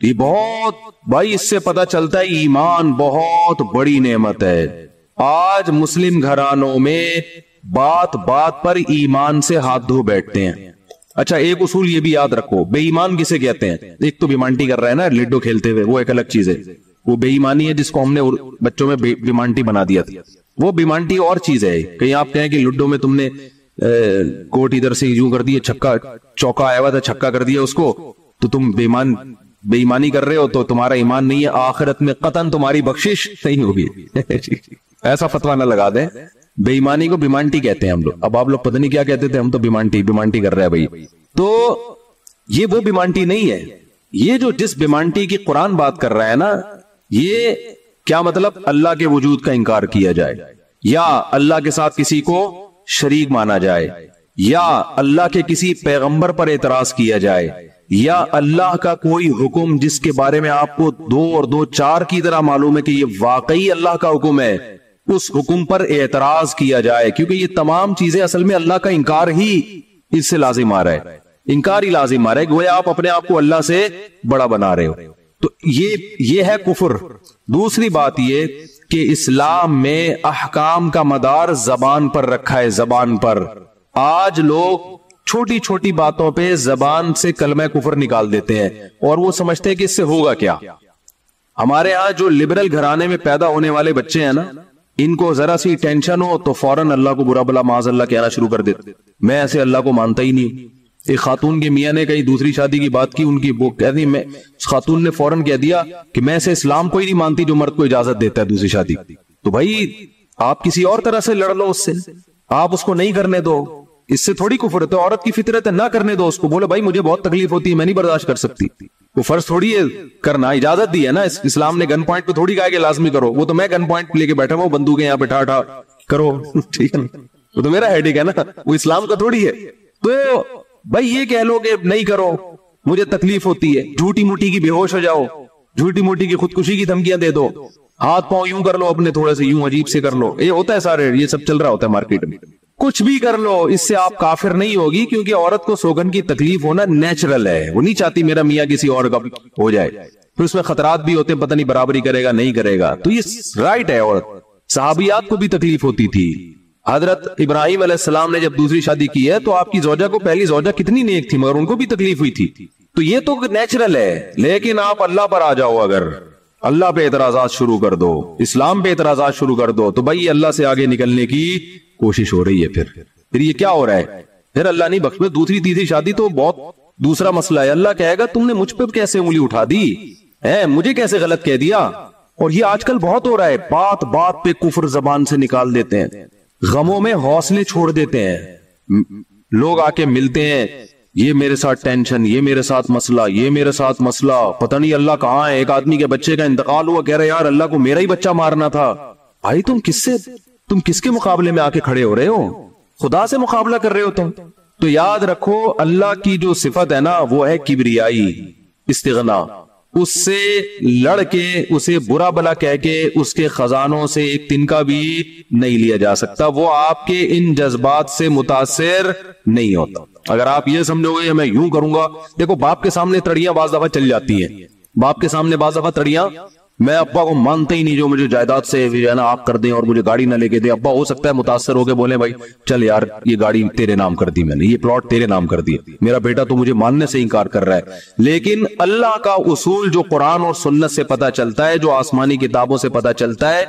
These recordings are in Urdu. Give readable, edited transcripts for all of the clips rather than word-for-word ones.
یہ بہت بھائی اس سے پتا چلتا ہے ایمان بہت بڑی نعمت ہے. آج مسلم گھرانوں میں بات بات پر ایمان سے ہاتھ دھو بیٹھتے ہیں. اچھا ایک اصول یہ بھی یاد رکھو, بے ایمان کسے کہتے ہیں؟ ایک تو بیمانٹی کر رہا ہے نا لڈو کھیلتے ہوئے, وہ ایک الگ چیز ہے, وہ بے ایمانی ہے جس کو ہم نے بچوں میں بیمانٹی بنا دیا تھا. وہ بیمانٹی اور چیز ہے. کہیں آپ کہیں کہ لڈو میں تم نے کوٹ ادھر سے یوں کر دیا, چھکا چوکا آیا ہوا تھا چھکا کر دیا اس کو, تو تم بے ایمانی کر رہے ہو, تو تمہارا ایمان نہیں ہے, آخرت میں قطعاً تمہاری بخشش نہیں ہوگی. ایسا فتویٰ نہ لگا دیں. بے ایمانی کو بیمانٹی کہتے ہیں ہم لوگ. اب آپ لوگ پتہ نہیں کیا کہتے تھے, ہم تو بیمانٹی کر رہے ہیں بھائی. تو یہ وہ بیمانٹی نہیں ہے. یہ جو جس بیمانٹی کی قرآن بات کر رہا ہے نا, یہ کیا مطلب؟ اللہ کے وجود کا انکار کیا جائے, یا اللہ کے ساتھ کسی کو شریک مانا جائے, یا اللہ کے کسی پیغمبر پر اعتراض کیا جائے, یا اللہ کا کوئی حکم جس کے بارے میں آپ کو 2 اور 2 4 کی طرح معلوم ہے کہ یہ واقعی اللہ کا حکم ہے, اس حکم پر اعتراض کیا جائے. کیونکہ یہ تمام چیزیں اصل میں اللہ کا انکار ہی اس سے لازم آ رہا ہے, انکار ہی لازم آ رہا ہے, گویا آپ اپنے آپ کو اللہ سے بڑا بنا رہے ہو. تو یہ ہے کفر. دوسری بات یہ کہ اسلام میں احکام کا مدار زبان پر رکھا ہے, زبان پر. آج لوگ چھوٹی چھوٹی باتوں پہ زبان سے کلمہ کفر نکال دیتے ہیں, اور وہ سمجھتے ہیں کہ اس سے ہوگا کیا. ہمارے ہاں جو لبرل گھرانے میں پیدا ہونے والے بچے ہیں نا, ان کو ذرا سی ٹینشن ہو تو فوراً اللہ کو برا بلا معاذ اللہ کہنا شروع کر دیتے. میں ایسے اللہ کو مانتا ہی نہیں. ایک خاتون کے میاں نے کہیں دوسری شادی کی بات کی, ان کی وہ کہتی, میں خاتون نے فوراً کہہ دیا کہ میں ایسے اسلام کو ہی نہیں مانتی جو مرد کو اجازت دیتا ہے دوسری شادی. تو بھائی آپ کسی اور طرح سے لڑ لو اس سے, آپ اس کو نہیں کرنے دو, اس سے تھوڑی کفر ہے. تو عورت کی فطرت ہے نہ کرنے دو اس کو, بولو بھائی مجھے بہت تکلیف ہوتی ہے, میں نہیں برداشت کر سکتی. وہ فرض تھوڑی ہے کرنا, اجازت دی ہے نا اسلام نے. گن پوائنٹ پہ تھوڑی کہا کہ لازمی کرو, وہ تو میں گن پوائنٹ لے کے بیٹھا ہوں, وہ بندوقیں یہاں پہ ٹھا کرو, ٹھیک ہے, وہ تو میرا ہیڈیک ہے نا, وہ اسلام کا تھوڑی ہے. تو بھائی یہ کہہ لو کہ نہیں کرو مجھے تکلیف ہوتی ہے, جھوٹی موٹی کی بے ہوش ہو جاؤ, جھوٹی موٹی کی خودکشی کی دھمکیاں دے دو, ہاتھ پاؤں یوں کر لو اپنے تھوڑے سے یوں عجیب سے کر لو, یہ ہوتا ہے سارے, یہ سب چل رہا ہوتا ہے مارکیٹ میں. کچھ بھی کر لو, اس سے آپ کافر نہیں ہوگی, کیونکہ عورت کو سوگن کی تکلیف ہونا نیچرل ہے. وہ نہیں چاہتی میرا میاں کسی اور کا ہو جائے, پھر اس میں خطرات بھی ہوتے ہیں, پتہ نہیں برابری کرے گا نہیں کرے گا. تو یہ رائٹ ہے. عورت صحابیات کو بھی تکلیف ہوتی تھی. حضرت ابراہیم علیہ السلام نے جب دوسری شادی کی ہے تو آپ کی زوجہ کو, پہلی زوجہ کتنی نیک تھی مگر ان کو بھی تکلیف ہوئی تھی. تو یہ تو نیچرل ہے. لیکن آپ اللہ پر آ جاؤ, اگر اللہ پہ اعتراضات شروع کر دو, اسلام پہ اعتراضات شروع کر دو, تو بھائی اللہ سے آگے نکلنے کی کوشش ہو رہی ہے. پھر یہ کیا ہو رہا ہے, پھر اللہ نہیں بخش. دوسری تیسری شادی تو بہت دوسرا مسئلہ ہے. اللہ کہے گا تم نے مجھ پہ کیسے انگلی اٹھا دی ہے, مجھے کیسے غلط کہہ دیا. اور یہ آج کل بہت ہو رہا ہے, بات بات پہ کفر زبان سے نکال دیتے ہیں, غموں میں حوصلے چھوڑ دیتے ہیں. لوگ آ کے ملتے ہیں, یہ میرے ساتھ ٹینشن, یہ میرے ساتھ مسئلہ, یہ میرے ساتھ مسئلہ, پتہ نہیں اللہ کہاں ہے. ایک آدمی کے بچے کا انتقال ہوا, کہہ رہے یار اللہ کو میرا ہی بچہ مارنا تھا. بھائی تم کس کے مقابلے میں آ کے کھڑے ہو رہے ہو؟ خدا سے مقابلہ کر رہے ہو تم. تو یاد رکھو اللہ کی جو صفت ہے نا وہ ہے کبریائی, استغنا. اس سے لڑ کے, اسے برا بلا کہہ کے, اس کے خزانوں سے ایک تنکا بھی نہیں لیا جا سکتا. وہ آپ کے ان جذبات سے متاثر نہیں ہوتا. اگر آپ یہ سمجھو گے میں یوں کروں گا, دیکھو باپ کے سامنے تڑیاں بعض دفعہ چل جاتی ہیں, باپ کے سامنے بعض دفعہ تڑیاں, میں ابا کو مانتا ہی نہیں جو مجھے جائیداد سے آپ کر دیں اور مجھے گاڑی نہ لے کے دے. ابا ہو سکتا ہے متاثر ہو کے بولے بھائی چل یار یہ گاڑی تیرے نام کر دی میں نے, یہ پلاٹ تیرے نام کر دی, میرا بیٹا تو مجھے ماننے سے انکار کر رہا ہے. لیکن اللہ کا اصول جو قرآن اور سنت سے پتہ چلتا ہے, جو آسمانی کتابوں سے پتہ چلتا ہے,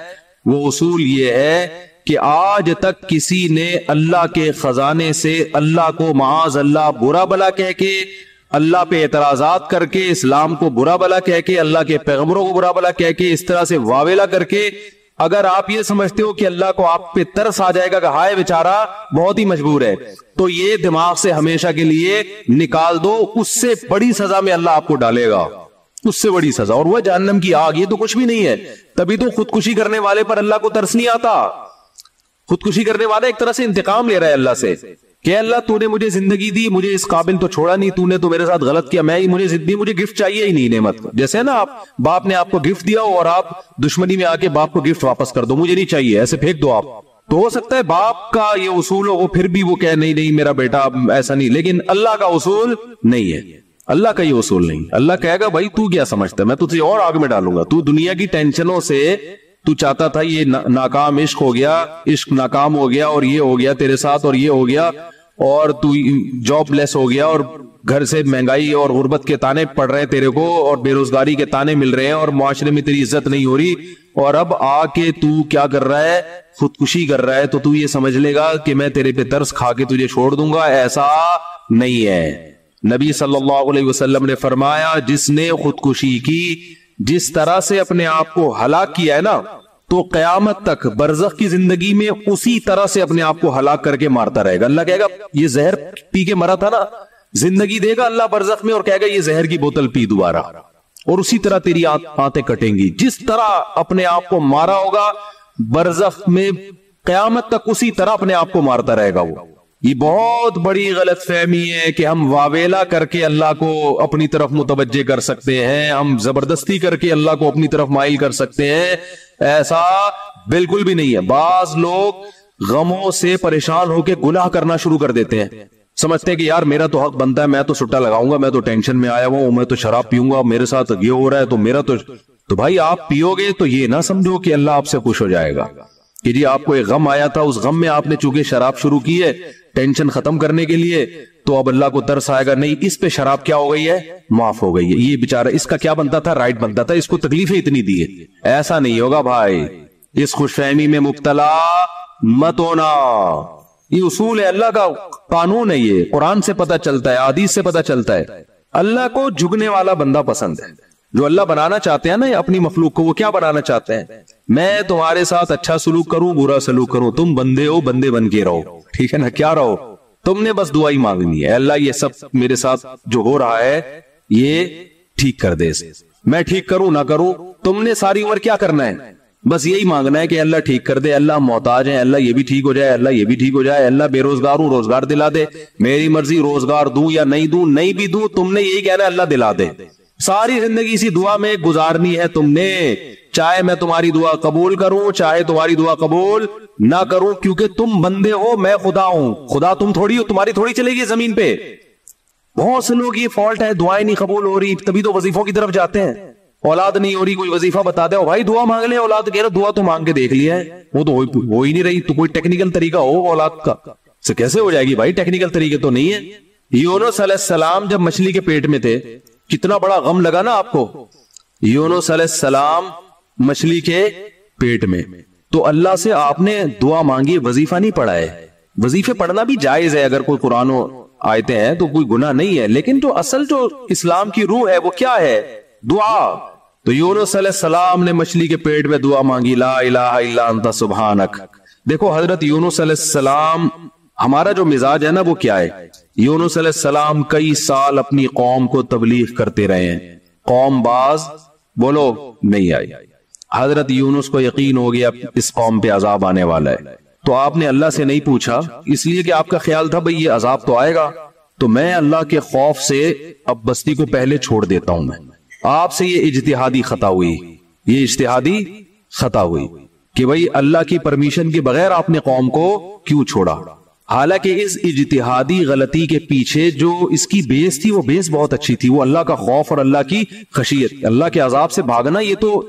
وہ اصول یہ ہے کہ آج تک کسی نے اللہ کے خزانے سے اللہ کو معاذ اللہ برا بلا کہہ کے, اللہ پہ اعتراضات کر کے, اسلام کو برا بلا کہہ کے, اللہ کے پیغمبروں کو برا بلا کہہ کے, اس طرح سے واویلا کر کے, اگر آپ یہ سمجھتے ہو کہ اللہ کو آپ پہ ترس آ جائے گا کہ ہائے بیچارہ بہت ہی مجبور ہے, تو یہ دماغ سے ہمیشہ کے لیے نکال دو. اس سے بڑی سزا میں اللہ آپ کو ڈالے گا, اس سے بڑی سزا, اور وہ جہنم کی آگ. یہ تو کچھ بھی نہیں ہے. تبھی تو خودکشی کرنے والے پر اللہ کو ترس نہیں آتا. خودکشی کرنے والا ایک طرح سے انتقام لے رہا ہے اللہ سے کہ اللہ تو نے مجھے زندگی دی, مجھے اس قابل تو چھوڑا نہیں, تو نے تو میرے ساتھ غلط کیا, مجھے گفٹ چاہیے ہی نہیں نعمت. جیسے نا آپ باپ نے آپ کو گفٹ دیا ہو اور آپ دشمنی میں آ کے باپ کو گفٹ واپس کر دو, مجھے نہیں چاہیے, ایسے پھینک دو آپ. تو ہو سکتا ہے باپ کا یہ اصول ہو, وہ پھر بھی وہ کہے نہیں میرا بیٹا ایسا نہیں, لیکن اللہ کا اصول نہیں ہے. اللہ کا یہ اصول نہیں. اللہ کہے گا بھائی تو کیا سمجھتا ہے, میں تجھے اور آگ میں ڈالوں گا. تو دنیا کی ٹینشنوں سے تو چاہتا تھا یہ ناکام عشق ہو گیا, عشق ناکام ہو گیا, اور یہ ہو گیا تیرے ساتھ, اور یہ ہو گیا, اور تو جاب لیس ہو گیا, اور گھر سے مہنگائی اور غربت کے تانے پڑ رہے ہیں تیرے کو, اور بے روزگاری کے تانے مل رہے ہیں, اور معاشرے میں تیری عزت نہیں ہو رہی, اور اب آ کے تو کیا کر رہا ہے, خودکشی کر رہا ہے. تو تو یہ سمجھ لے گا کہ میں تیرے پہ ترس کھا کے تجھے چھوڑ دوں گا. ایسا نہیں ہے. نبی صلی اللہ علیہ وسلم نے فرمایا جس نے خودکشی کی, جس طرح سے اپنے آپ کو ہلاک کیا ہے نا, تو قیامت تک برزخ کی زندگی میں اسی طرح سے اپنے آپ کو ہلاک کر کے مارتا رہے گا. اللہ کہے گا یہ زہر پی کے مرا تھا نا, زندگی دے گا اللہ برزخ میں, اور کہے گا یہ زہر کی بوتل پی دوبارہ, اور اسی طرح تیری آنتیں کٹیں گی. جس طرح اپنے آپ کو مارا ہوگا برزخ میں, قیامت تک اسی طرح اپنے آپ کو مارتا رہے گا. وہ یہ بہت بڑی غلط فہمی ہے کہ ہم واویلا کر کے اللہ کو اپنی طرف متوجہ کر سکتے ہیں, ہم زبردستی کر کے اللہ کو اپنی طرف مائل کر سکتے ہیں. ایسا بالکل بھی نہیں ہے. بعض لوگ غموں سے پریشان ہو کے گناہ کرنا شروع کر دیتے ہیں, سمجھتے ہیں کہ یار میرا تو حق بنتا ہے, میں تو سٹا لگاؤں گا, میں تو ٹینشن میں آیا ہوں, میں تو شراب پیوں گا, میرے ساتھ یہ ہو رہا ہے, تو میرا تو بھائی آپ پیو گے تو یہ نہ سمجھو کہ اللہ آپ سے خوش ہو جائے گا کہ جی آپ کو ایک غم آیا تھا, اس غم میں آپ نے چونکہ شراب شروع کی ہے ٹینشن ختم کرنے کے لیے, تو اب اللہ کو ترس آئے گا, نہیں اس پہ شراب کیا ہو گئی ہے, معاف ہو گئی ہے, یہ بیچارہ اس کا کیا بنتا تھا, رائٹ بنتا تھا, اس کو تکلیفیں اتنی دی ہے. ایسا نہیں ہوگا بھائی. اس خوش فہمی میں مبتلا مت ہونا. یہ اصول ہے, اللہ کا قانون ہے, یہ قرآن سے پتہ چلتا ہے, حدیث سے پتہ چلتا ہے. اللہ کو جھکنے والا بندہ پسند ہے. جو اللہ بنانا چاہتے ہیں نا اپنی مخلوق کو, وہ کیا بنانا چاہتے ہیں, میں تمہارے ساتھ اچھا سلوک کروں برا سلوک کروں, تم بندے ہو, بندے بن کے رہو, ٹھیک ہے نا, کیا رہو, تم نے بس دعا ہی مانگنی ہے, اللہ یہ سب میرے ساتھ جو ہو رہا ہے یہ ٹھیک کر دے, میں ٹھیک کروں نہ کروں, تم نے ساری عمر کیا کرنا ہے, بس یہی مانگنا ہے کہ اللہ ٹھیک کر دے, اللہ محتاج ہے, اللہ یہ بھی ٹھیک ہو جائے, اللہ یہ بھی ٹھیک ہو جائے, اللہ بے روزگار ہوں روزگار دلا دے, میری مرضی روزگار دوں یا نہیں دوں, نہیں بھی دوں تم نے یہی کہنا ہے اللہ دلا دے. ساری زندگی اسی دعا میں گزارنی ہے تم نے, چاہے میں تمہاری دعا قبول کروں چاہے تمہاری دعا قبول نہ کروں, کیونکہ تم بندے ہو, میں خدا ہوں, خدا تم تھوڑی ہو, تمہاری تھوڑی چلے گی زمین پہ. بہت سے لوگ یہ فالٹ ہے, دعائیں نہیں قبول ہو رہی, تبھی تو وظیفوں کی طرف جاتے ہیں. اولاد نہیں ہو رہی, کوئی وظیفہ بتا دے, بھائی دعا مانگ لے, اولاد کہہ رہا دعا تو مانگ کے دیکھ لیا ہے, وہ تو ہو ہی نہیں رہی, تو کوئی ٹیکنیکل طریقہ ہو اولاد کا, سے کیسے ہو جائے گی بھائی, ٹیکنیکل طریقے تو نہیں ہے. یونس علیہ السلام جب مچھلی کے پیٹ میں تھے, کتنا بڑا غم لگا نا آپ کو. یونس علیہ السلام مچھلی کے پیٹ میں, تو اللہ سے آپ نے دعا مانگی, وظیفہ نہیں پڑھا ہے. وظیفے پڑھنا بھی جائز ہے, اگر کوئی قرآن و آیتیں ہیں تو کوئی گناہ نہیں ہے, لیکن جو اصل جو اسلام کی روح ہے وہ کیا ہے, دعا. تو یونس علیہ السلام نے مچھلی کے پیٹ میں دعا مانگی, لا الہ الا انت سبحانک. دیکھو حضرت یونس علیہ السلام, ہمارا جو مزاج ہے نا وہ کیا ہے, یونس علیہ السلام کئی سال اپنی قوم کو تبلیغ کرتے رہے ہیں, قوم باز بولو نہیں آئی. حضرت یونس کو یقین ہو گیا اس قوم پہ عذاب آنے والا ہے, تو آپ نے اللہ سے نہیں پوچھا, اس لیے کہ آپ کا خیال تھا بھئی یہ عذاب تو آئے گا, تو میں اللہ کے خوف سے اب بستی کو پہلے چھوڑ دیتا ہوں. میں آپ سے یہ اجتہادی خطا ہوئی, یہ اجتہادی خطا ہوئی کہ بھئی اللہ کی پرمیشن کے بغیر آپ نے قوم کو کیوں چھوڑا. حالانکہ اس اجتہادی غلطی کے پیچھے جو اس کی بیس تھی وہ بیس بہت اچھی تھی, وہ اللہ کا خوف اور اللہ کی خشیت. اللہ کے عذاب سے بھاگنا یہ تو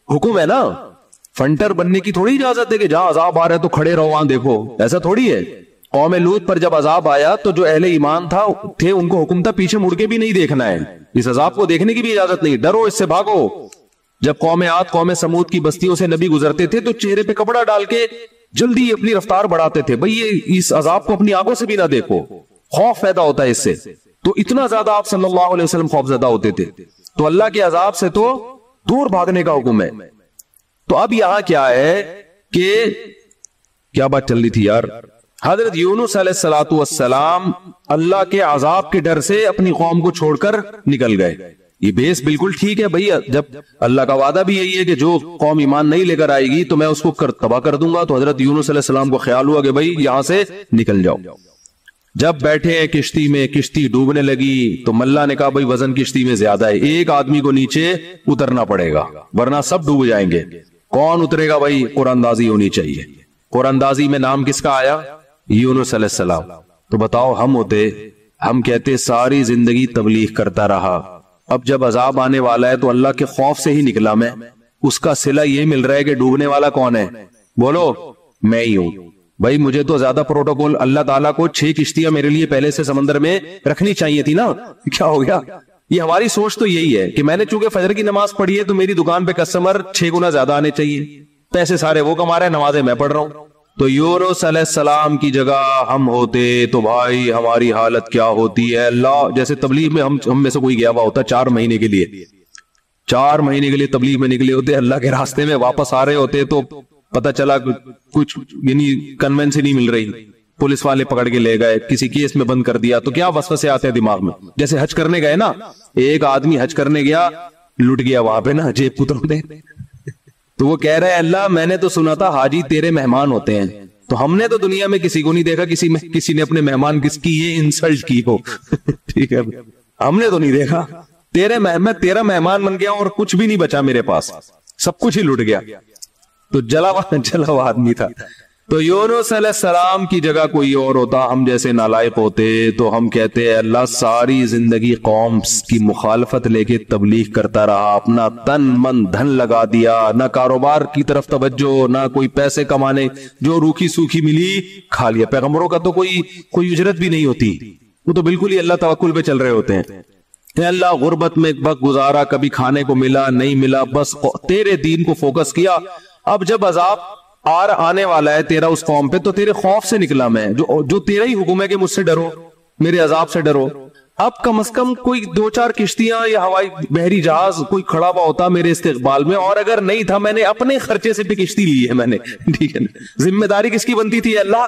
حکم ہے نا, فنٹر بننے کی تھوڑی اجازت ہے کہ جہاں عذاب آ رہا ہے تو کھڑے رہو وہاں دیکھو, ایسا تھوڑی ہے. قوم لوط پر جب عذاب آیا تو جو اہل ایمان تھے ان کو حکم تھا پیچھے مڑ کے بھی نہیں دیکھنا ہے, اس عذاب کو دیکھنے کی بھی اجازت نہیں, ڈرو اس سے بھاگو. جب قوم عاد قوم سمود کی بستیوں سے نبی گزرتے تھے تو چہرے پہ کپڑا ڈال کے جلدی اپنی رفتار بڑھاتے تھے, بھئی یہ اس عذاب کو اپنی آنکھوں سے بھی نہ دیکھو, خوف پیدا ہوتا ہے اس سے. تو اتنا زیادہ آپ صلی اللہ علیہ وسلم خوف زدہ ہوتے تھے, تو اللہ کے عذاب سے تو دور بھاگنے کا حکم ہے. تو اب یہاں کیا ہے کہ کیا بات چل رہی تھی یار, حضرت یونس علیہ السلام اللہ کے عذاب کے ڈر سے اپنی قوم کو چھوڑ کر نکل گئے. یہ بیس بالکل ٹھیک ہے بھئی, جب اللہ کا وعدہ بھی یہی ہے کہ جو قوم ایمان نہیں لے کر آئے گی تو میں اس کو تباہ کر دوں گا, تو حضرت یونس علیہ السلام کو خیال ہوا کہ بھئی یہاں سے نکل جاؤ. جب بیٹھے کشتی میں, کشتی ڈوبنے لگی, تو ملا نے کہا بھئی وزن کشتی میں زیادہ ہے, ایک آدمی کو نیچے اترنا پڑے گا ورنہ سب ڈوب جائیں گے. کون اترے گا بھئی, قرآن اندازی ہونی چاہیے. قرآن اندازی میں نام کس کا آیا, یونس علیہ السلام. تو بتاؤ ہم ہوتے ہم کہتے ساری زندگی تبلیغ کرتا رہا، اب جب عذاب آنے والا ہے تو اللہ کے خوف سے ہی نکلا میں، اس کا صلہ یہ مل رہا ہے کہ ڈوبنے والا کون ہے؟ بولو میں ہی ہوں۔ بھائی مجھے تو زیادہ پروٹوکول، اللہ تعالیٰ کو 6 کشتیاں میرے لیے پہلے سے سمندر میں رکھنی چاہیے تھی نا، کیا ہو گیا؟ یہ ہماری سوچ تو یہی ہے کہ میں نے چونکہ فجر کی نماز پڑھی ہے تو میری دکان پہ کسٹمر 6 گنا زیادہ آنے چاہیے، پیسے سارے وہ کما رہے ہیں، نمازیں میں پڑھ رہا ہوں۔ تو یونس علیہ السلام کی جگہ ہم ہوتے تو بھائی ہماری حالت کیا ہوتی ہے؟ اللہ جیسے تبلیغ میں ہم میں سے کوئی گیا ہوا ہوتا 4 مہینے کے لیے، 4 مہینے کے لیے تبلیغ میں نکلے ہوتے، اللہ کے راستے میں واپس آ رہے ہوتے تو پتا چلا کچھ یعنی کنوینس ہی نہیں مل رہی، پولیس والے پکڑ کے لے گئے، کسی کیس میں بند کر دیا، تو کیا وسوسے آتے ہیں دماغ میں؟ جیسے حج کرنے گئے نا، ایک آدمی حج کرنے گیا، لٹ گیا وہاں پہ نا جیب پتروں نے، تو وہ کہہ رہے ہیں اللہ میں نے تو سنا تھا حاجی تیرے مہمان ہوتے ہیں، تو ہم نے تو دنیا میں کسی کو نہیں دیکھا کسی نے اپنے مہمان کس کی یہ انسلٹ کی ہو ٹھیک ہے، ہم نے تو نہیں دیکھا، میں تیرا مہمان بن گیا اور کچھ بھی نہیں بچا میرے پاس، سب کچھ ہی لٹ گیا، تو جلا ہوا آدمی تھا۔ تو یونس علیہ السلام کی جگہ کوئی اور ہوتا، ہم جیسے نالائق ہوتے تو ہم کہتے ہیں اللہ ساری زندگی قوم کی مخالفت لے کے تبلیغ کرتا رہا، اپنا تن من دھن لگا دیا، نہ کاروبار کی طرف توجہ، نہ کوئی پیسے کمانے، جو روکھی سوکھی ملی کھا لیا۔ پیغمبروں کا تو کوئی اجرت بھی نہیں ہوتی، وہ تو بالکل ہی اللہ توکل پہ چل رہے ہوتے ہیں۔ اے اللہ غربت میں ایک وقت گزارا، کبھی کھانے کو ملا نہیں ملا، بس تیرے دین کو فوکس کیا۔ اب جب عذاب آنے والا ہے تیرا اس قوم پہ تو تیرے خوف سے نکلا میں، جو تیرا ہی حکم ہے کہ مجھ سے ڈرو، میرے عذاب سے ڈرو۔ اب کم از کم کوئی 2-4 کشتیاں یا ہوائی بحری جہاز کوئی کھڑا ہوا ہوتا میرے استقبال میں، اور اگر نہیں تھا میں نے اپنے خرچے سے بھی کشتی لی ہے میں نے، ٹھیک ہے نا۔ ذمہ داری کس کی بنتی تھی اللہ؟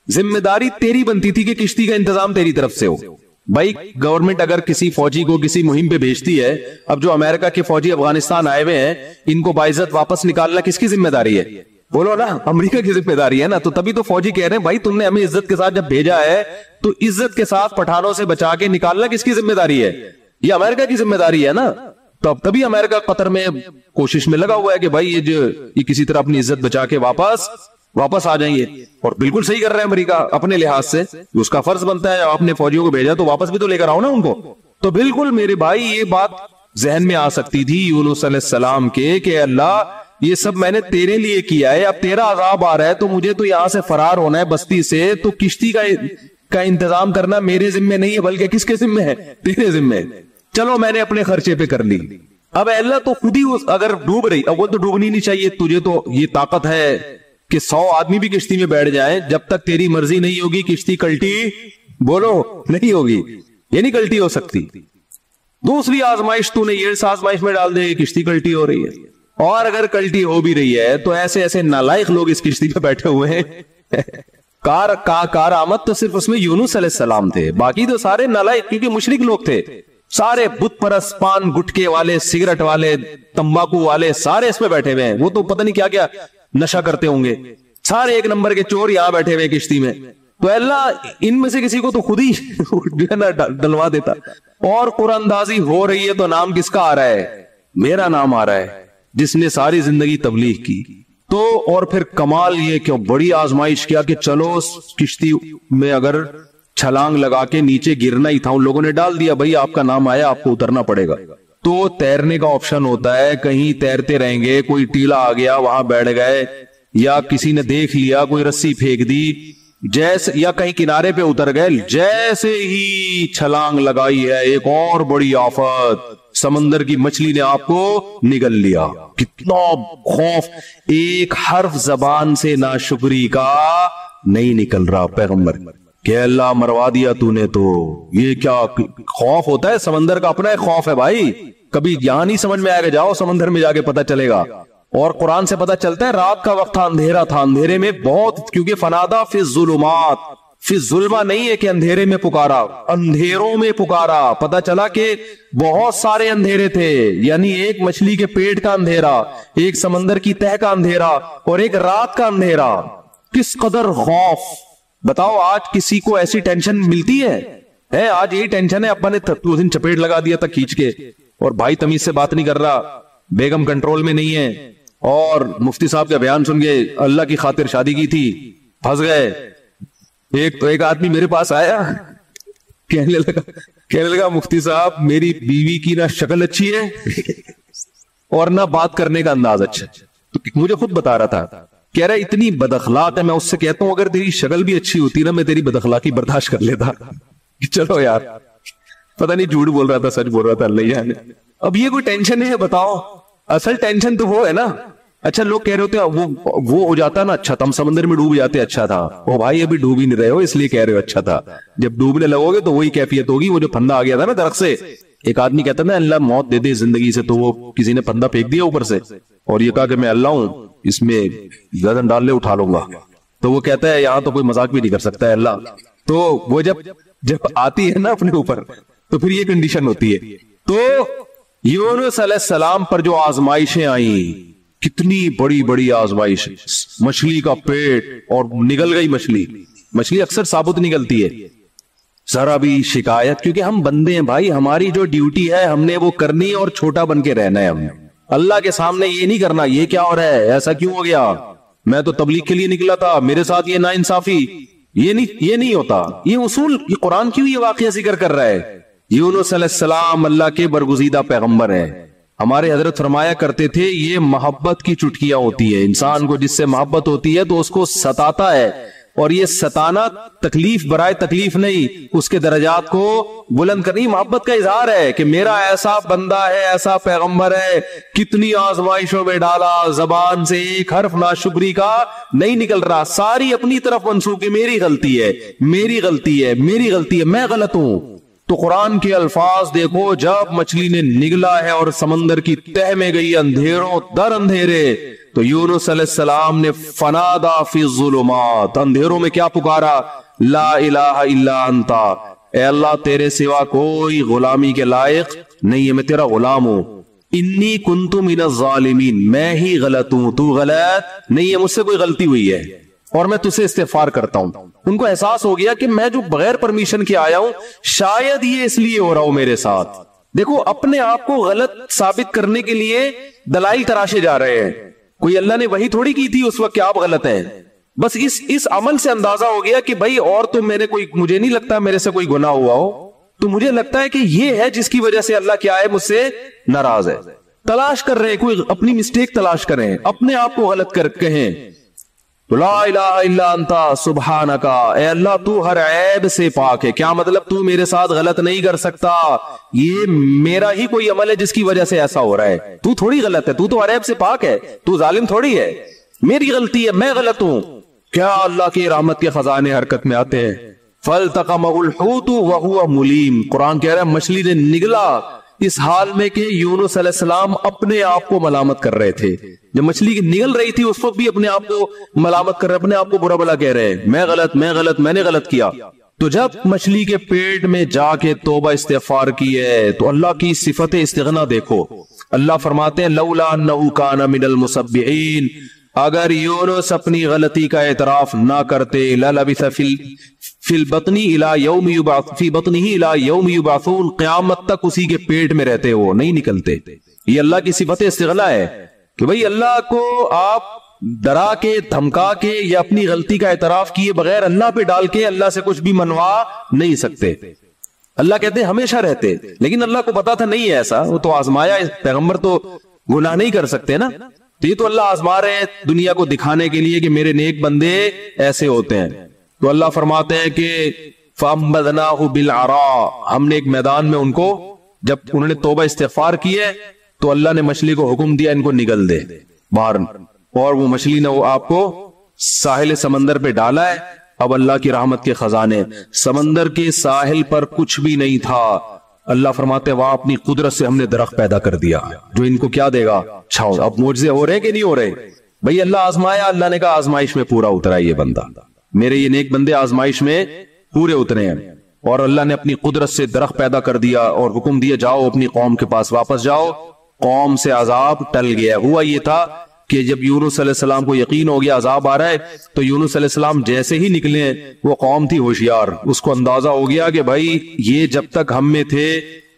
ذمہ داری تیری بنتی تھی کہ کشتی کا انتظام تیری طرف سے ہو۔ بھائی گورنمنٹ اگر کسی فوجی کو کسی مہم پہ بھیجتی ہے، اب جو امریکہ کے فوجی افغانستان آئے ہوئے ہیں ان کو باعزت واپس نکالنا کس کی ذمہ داری ہے؟ بولو نا، امریکہ کی ذمہ داری ہے نا۔ تو تبھی تو فوجی کہہ رہے ہیں بھائی تم نے ہمیں عزت کے ساتھ جب بھیجا ہے تو عزت کے ساتھ پٹھانوں سے بچا کے نکالنا کس کی ذمہ داری ہے؟ یہ امریکہ کی ذمہ داری ہے نا۔ تو تبھی امریکہ قطر میں کوشش میں لگا ہوا ہے کہ بھائی یہ کسی طرح اپنی عزت بچا کے واپس آ جائیں گے، اور بالکل صحیح کر رہے ہیں امریکہ اپنے لحاظ سے، اس کا فرض بنتا ہے اپنے فوجیوں کو بھیجا تو واپس بھی تو لے کر آؤ نا ان کو۔ تو بالکل میرے بھائی یہ بات ذہن میں آ سکتی تھی یونس علیہ السلام کے کہ اللہ یہ سب میں نے تیرے لیے کیا ہے، اب تیرا عذاب آ رہا ہے تو مجھے تو یہاں سے فرار ہونا ہے بستی سے، تو کشتی کا انتظام کرنا میرے ذمہ نہیں ہے بلکہ کس کے ذمہ ہے؟ تیرے ذمہ ہے۔ چلو میں نے اپنے خرچے پہ کر لی۔ اب اللہ تو خود ہی اگر ڈوب رہی، اول تو ڈوبنی نہیں چاہیے، تجھے تو یہ طاقت ہے کہ 100 آدمی بھی کشتی میں بیٹھ جائیں، جب تک تیری مرضی نہیں ہوگی کشتی کلٹی بولو نہیں ہوگی، یہ نہیں کلٹی ہو سکتی۔ دوسری آزمائش تو نے یہ آزمائش میں ڈال دے کشتی کلٹی ہو رہی ہے، اور اگر کلٹی ہو بھی رہی ہے تو ایسے نالائق لوگ اس کشتی پہ بیٹھے ہوئے ہیں۔ کار آمد تو صرف اس میں یونس علیہ السلام تھے، باقی تو سارے نالائق کیونکہ مشرک لوگ تھے، سارے بت پرست، پان گٹکے والے، سگریٹ والے، تمباکو والے، سارے اس میں بیٹھے ہوئے ہیں۔ وہ تو پتہ نہیں کیا کیا نشہ کرتے ہوں گے، سارے ایک نمبر کے چور یہاں بیٹھے ہوئے کشتی میں۔ تو اللہ ان میں سے کسی کو تو خود ہی جو ہے نا ڈلوا دیتا۔ اور قرآن اندازی ہو رہی ہے تو نام کس کا آ رہا ہے؟ میرا نام آ رہا ہے، جس نے ساری زندگی تبلیغ کی۔ تو اور پھر کمال یہ کہ بڑی آزمائش کیا کہ چلو کشتی میں اگر چھلانگ لگا کے نیچے گرنا ہی تھا، ان لوگوں نے ڈال دیا بھائی آپ کا نام آیا آپ کو اترنا پڑے گا۔ تو تیرنے کا آپشن ہوتا ہے، کہیں تیرتے رہیں گے، کوئی ٹیلا آ گیا وہاں بیٹھ گئے، یا کسی نے دیکھ لیا کوئی رسی پھینک دی، جیسے یا کہیں کنارے پہ اتر گئے، جیسے ہی چھلانگ لگائی ہے ایک اور بڑی آفت، سمندر کی مچھلی نے آپ کو نگل لیا۔ کتنا خوف، ایک حرف زبان سے ناشکری کا نہیں نکل رہا پیغمبر کہ اللہ مروا دیا تو نے۔ تو یہ کیا خوف ہوتا ہے؟ سمندر کا اپنا ایک خوف ہے بھائی، کبھی یہاں نہیں سمجھ میں آئے گا، جاؤ سمندر میں جا کے پتہ چلے گا۔ اور قرآن سے پتہ چلتا ہے رات کا وقت تھا، اندھیرا تھا، اندھیرے میں بہت، کیونکہ فنادا فی الظلمات، فی الظلمہ نہیں ہے کہ اندھیرے میں پکارا، اندھیروں میں پکارا۔ پتہ چلا کہ بہت سارے اندھیرے تھے، یعنی ایک مچھلی کے پیٹ کا اندھیرا، ایک سمندر کی تہہ کا اندھیرا، اور ایک رات کا اندھیرا۔ کس قدر خوف! بتاؤ آج کسی کو ایسی ٹینشن ملتی ہے؟ آج یہی ٹینشن ہے، ابا نے اس دن چپیٹ لگا دیا تھا کھینچ کے، اور بھائی تمیز سے بات نہیں کر رہا، بیگم کنٹرول میں نہیں ہے، اور مفتی صاحب کا بیان سن کے اللہ کی خاطر شادی کی تھی، پھنس گئے۔ ایک آدمی میرے پاس آیا کہنے لگا مفتی صاحب میری بیوی کی نہ شکل اچھی ہے اور نہ بات کرنے کا انداز اچھا ہے. تو مجھے خود بتا رہا تھا, کہہ رہا اتنی بد اخلاق ہے. میں اس سے کہتا ہوں اگر تیری شکل بھی اچھی ہوتی نا میں تیری بد اخلاقی برداشت کر لیتا. چلو یار, پتہ نہیں جھوٹ بول رہا تھا سچ بول رہا تھا اللہ جانے. اب یہ کوئی ٹینشن ہے بتاؤ؟ اصل ٹینشن تو وہ ہے نا. اچھا لوگ کہہ رہے ہوتے ہیں وہ ہو جاتا نا اچھا تھا, ہم سمندر میں ڈوب جاتے اچھا تھا. وہ بھائی ابھی ڈوب ہی نہیں رہے ہو اس لیے کہہ رہے ہو اچھا تھا. جب ڈوبنے لگو گے تو وہی کیفیت ہوگی. وہ جو پھندا آ گیا تھا نا درخت سے, ایک آدمی کہتا نا اللہ موت دے دے زندگی سے, تو وہ کسی نے پھندا پھینک دیا اوپر سے اور یہ کہا کہ میں اللہ ہوں اس میں گردن ڈال لے اٹھا لوں گا. تو وہ کہتا ہے یہاں تو کوئی مذاق بھی نہیں کر سکتا ہے اللہ. تو وہ جب آتی ہے نا اپنے اوپر تو پھر یہ کنڈیشن ہوتی ہے. تو یونس علیہ السلام پر جو آزمائشیں آئیں, کتنی بڑی بڑی آزمائش, مچھلی کا پیٹ اور نگل گئی مچھلی اکثر ثابت نکلتی ہے. ذرا بھی شکایت, کیونکہ ہم بندے ہیں بھائی, ہماری جو ڈیوٹی ہے ہم نے وہ کرنی اور چھوٹا بن کے رہنا ہے. ہم اللہ کے سامنے یہ نہیں کرنا یہ کیا ہو رہا ہے, ایسا کیوں ہو گیا, میں تو تبلیغ کے لیے نکلا تھا, میرے ساتھ یہ ناانصافی, یہ نہیں ہوتا. یہ اصول, یہ قرآن کیوں یہ واقعہ ذکر کر رہا ہے؟ یونس علیہ السلام اللہ کے برگزیدہ پیغمبر ہیں. ہمارے حضرت فرمایا کرتے تھے یہ محبت کی چٹکیاں ہوتی ہے. انسان کو جس سے محبت ہوتی ہے تو اس کو ستاتا ہے, اور یہ ستانا تکلیف برائے تکلیف نہیں, اس کے درجات کو بلند کرنی محبت کا اظہار ہے کہ میرا ایسا بندہ ہے, ایسا پیغمبر ہے, کتنی آزمائشوں میں ڈالا, زبان سے ایک حرف ناشکری کا نہیں نکل رہا, ساری اپنی طرف منسوخ کہ میری غلطی ہے, میری غلطی ہے, میری غلطی ہے, میں غلط ہوں. تو قرآن کے الفاظ دیکھو, جب مچھلی نے نگلا ہے اور سمندر کی تہ میں گئی اندھیروں در اندھیرے, تو یونس علیہ السلام نے فنادا فی الظلمات, اندھیروں میں کیا پکارا, لا الہ الا انت, اے اللہ تیرے سوا کوئی غلامی کے لائق نہیں ہے, میں تیرا غلام ہوں. انی کنت من الظالمین, میں ہی غلط ہوں, تو غلط نہیں ہے, مجھ سے کوئی غلطی ہوئی ہے اور میں تجھ سے استغفار کرتا ہوں. ان کو احساس ہو گیا کہ میں جو بغیر پرمیشن کے آیا ہوں شاید یہ اس لیے ہو رہا ہوں میرے ساتھ. دیکھو اپنے آپ کو غلط ثابت کرنے کے لیے دلائل تراشے جا رہے ہیں. کوئی اللہ نے وہی تھوڑی کی تھی اس وقت کہ آپ غلط ہیں. بس اس عمل سے اندازہ ہو گیا کہ بھائی اور تو مجھے نہیں لگتا میرے سے کوئی گناہ ہوا ہو, تو مجھے لگتا ہے کہ یہ ہے جس کی وجہ سے اللہ کیا ہے, مجھ سے ناراض ہے. تلاش کر رہے ہیں, کوئی اپنی مسٹیک تلاش کریں, اپنے آپ کو غلط کہیں. لا الہ الا انت سبحانک, اے اللہ تو ہر عیب سے پاک ہے. کیا مطلب, تو میرے ساتھ غلط نہیں کر سکتا, یہ میرا ہی کوئی عمل ہے جس کی وجہ سے ایسا ہو رہا ہے, تو تھوڑی غلط ہے, تو ہر عیب سے پاک ہے, تو ظالم تھوڑی ہے, میری غلطی ہے, میں غلط ہوں. کیا اللہ کی رحمت کے خزانے حرکت میں آتے ہیں. فَالْتَقَمَهُ الْحُوتُ وَهُوَ مُلِيمٌ, قرآن کہہ رہا ہے مچھلی نے نگلا اس حال میں کہ یونس علیہ السلام اپنے آپ کو ملامت کر رہے تھے. جب مچھلی نگل رہی تھی اس وقت بھی اپنے آپ کو ملامت کر رہے, اپنے آپ کو برا بلا کہہ رہے, میں غلط, میں نے غلط کیا. تو جب مچھلی کے پیٹ میں جا کے توبہ استغفار کی ہے تو اللہ کی صفت استغنا دیکھو. اللہ فرماتے ہیں لولا انہ کان من المسبحین, اگر یونس اپنی غلطی کا اعتراف نہ کرتے, للبث فی البطن الی یوم یبعث فی بطنہ الی یوم یبعثون, قیامت تک اسی کے پیٹ میں رہتے, وہ نہیں نکلتے. یہ اللہ کی صفت استغنا ہے کہ بھئی اللہ کو آپ ڈرا کے دھمکا کے یا اپنی غلطی کا اعتراف کیے بغیر اللہ پہ ڈال کے اللہ سے کچھ بھی منوا نہیں سکتے. اللہ کہتے ہیں ہمیشہ رہتے, لیکن اللہ کو پتا تھا نہیں ہے ایسا, وہ تو آزمایا, پیغمبر تو گناہ نہیں کر سکتے نا, تو یہ تو اللہ آزما رہے ہیں دنیا کو دکھانے کے لیے کہ میرے نیک بندے ایسے ہوتے ہیں. تو اللہ فرماتے ہیں کہ فَأَنبَذْنَاهُ بِالْعَرَاءِ, ہم نے ایک میدان میں ان کو, جب انہوں نے توبہ استغفار کی ہے تو اللہ نے مچھلی کو حکم دیا ان کو نگل دے باہر, اور وہ مچھلی نے وہ آپ کو ساحل سمندر پہ ڈالا ہے. اب اللہ کی رحمت کے خزانے, سمندر کے ساحل پر کچھ بھی نہیں تھا. اللہ فرماتے وہاں اپنی قدرت سے ہم نے درخت پیدا کر دیا جو ان کو کیا دے گا, چھاؤں. اب معجزے ہو رہے کہ نہیں ہو رہے بھئی, اللہ آزمایا, اللہ نے کہا آزمائش میں پورا اترا یہ بندہ, میرے یہ نیک بندے آزمائش میں پورے اترے ہیں. اور اللہ نے اپنی قدرت سے درخت پیدا کر دیا اور حکم دیا جاؤ اپنی قوم کے پاس واپس جاؤ. قوم سے عذاب ٹل گیا. ہوا یہ تھا کہ جب یونس علیہ السلام کو یقین ہو گیا عذاب آ رہا ہے, تو یونس علیہ السلام جیسے ہی نکلے, وہ قوم تھی ہوشیار, اس کو اندازہ ہو گیا کہ بھائی یہ جب تک ہم میں تھے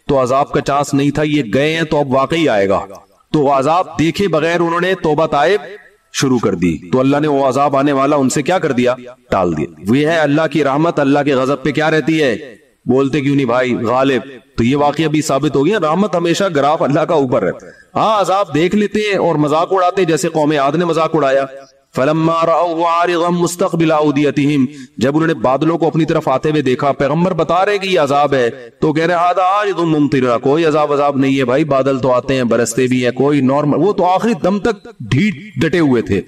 تو عذاب کا چانس نہیں تھا, یہ گئے ہیں تو اب واقعی آئے گا. تو عذاب دیکھے بغیر انہوں نے توبہ تائب شروع کر دی, تو اللہ نے وہ عذاب آنے والا ان سے کیا کر دیا, ٹال دیا. وہ ہے اللہ کی رحمت, اللہ کے غضب پہ کیا رہتی ہے, بولتے کیوں نہیں بھائی غالب. تو یہ واقعہ بھی ثابت ہو گیا رحمت ہمیشہ گراف اللہ کا اوپر ہے. ہاں عذاب دیکھ لیتے ہیں اور مذاق اڑاتے جیسے قوم عاد نے مذاق اڑایا. فلما رأوا عارضا مستقبل اودیتہم, جب انہوں نے بادلوں کو اپنی طرف آتے ہوئے دیکھا, پیغمبر بتا رہے کہ یہ عذاب ہے, تو کہہ رہے ھذا عارض ممطرنا, کوئی عذاب نہیں ہے بھائی, بادل تو آتے ہیں برستے بھی ہیں, کوئی نارمل. وہ تو آخری دم تک ڈٹے ہوئے تھے.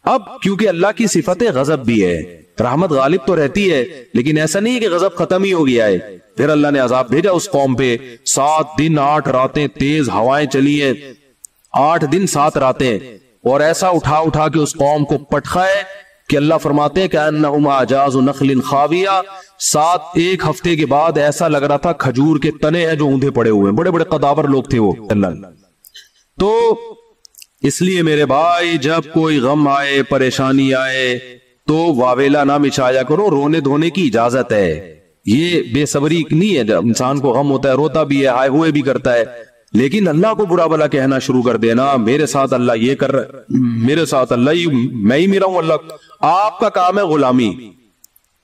اب کیونکہ اللہ کی صفت غضب بھی ہے, رحمت غالب تو رہتی ہے, لیکن ایسا نہیں ہے کہ غضب ختم ہی ہو گیا ہے. پھر اللہ نے عذاب بھیجا اس قوم پہ. 7 دن 8 راتیں تیز ہوائیں چلی ہیں, 8 دن 7 راتیں, اور ایسا اٹھا کے اس قوم کو پٹخا ہے کہ اللہ فرماتے ہیں کہ انہم اعجاز نخل خاویہ. 1 ہفتے کے بعد ایسا لگ رہا تھا کھجور کے تنے ہیں جو اوندھے پڑے ہوئے ہیں. بڑے بڑے قداور لوگ تھے وہ. تو اس لیے میرے بھائی جب کوئی غم آئے, پریشانی آئے, تو واویلا نہ مچایا کرو, رونے دھونے کی اجازت ہے. یہ بے صبری نہیں ہے, جب انسان کو غم ہوتا ہے روتا بھی ہے, ہائے ہوئے بھی کرتا ہے, لیکن اللہ کو برا بلا کہنا شروع کر دینا, میرے ساتھ اللہ یہ کر رہا ہے, میرے ساتھ اللہ میں ہی میرا ہوں اللہ. آپ کا کام ہے غلامی,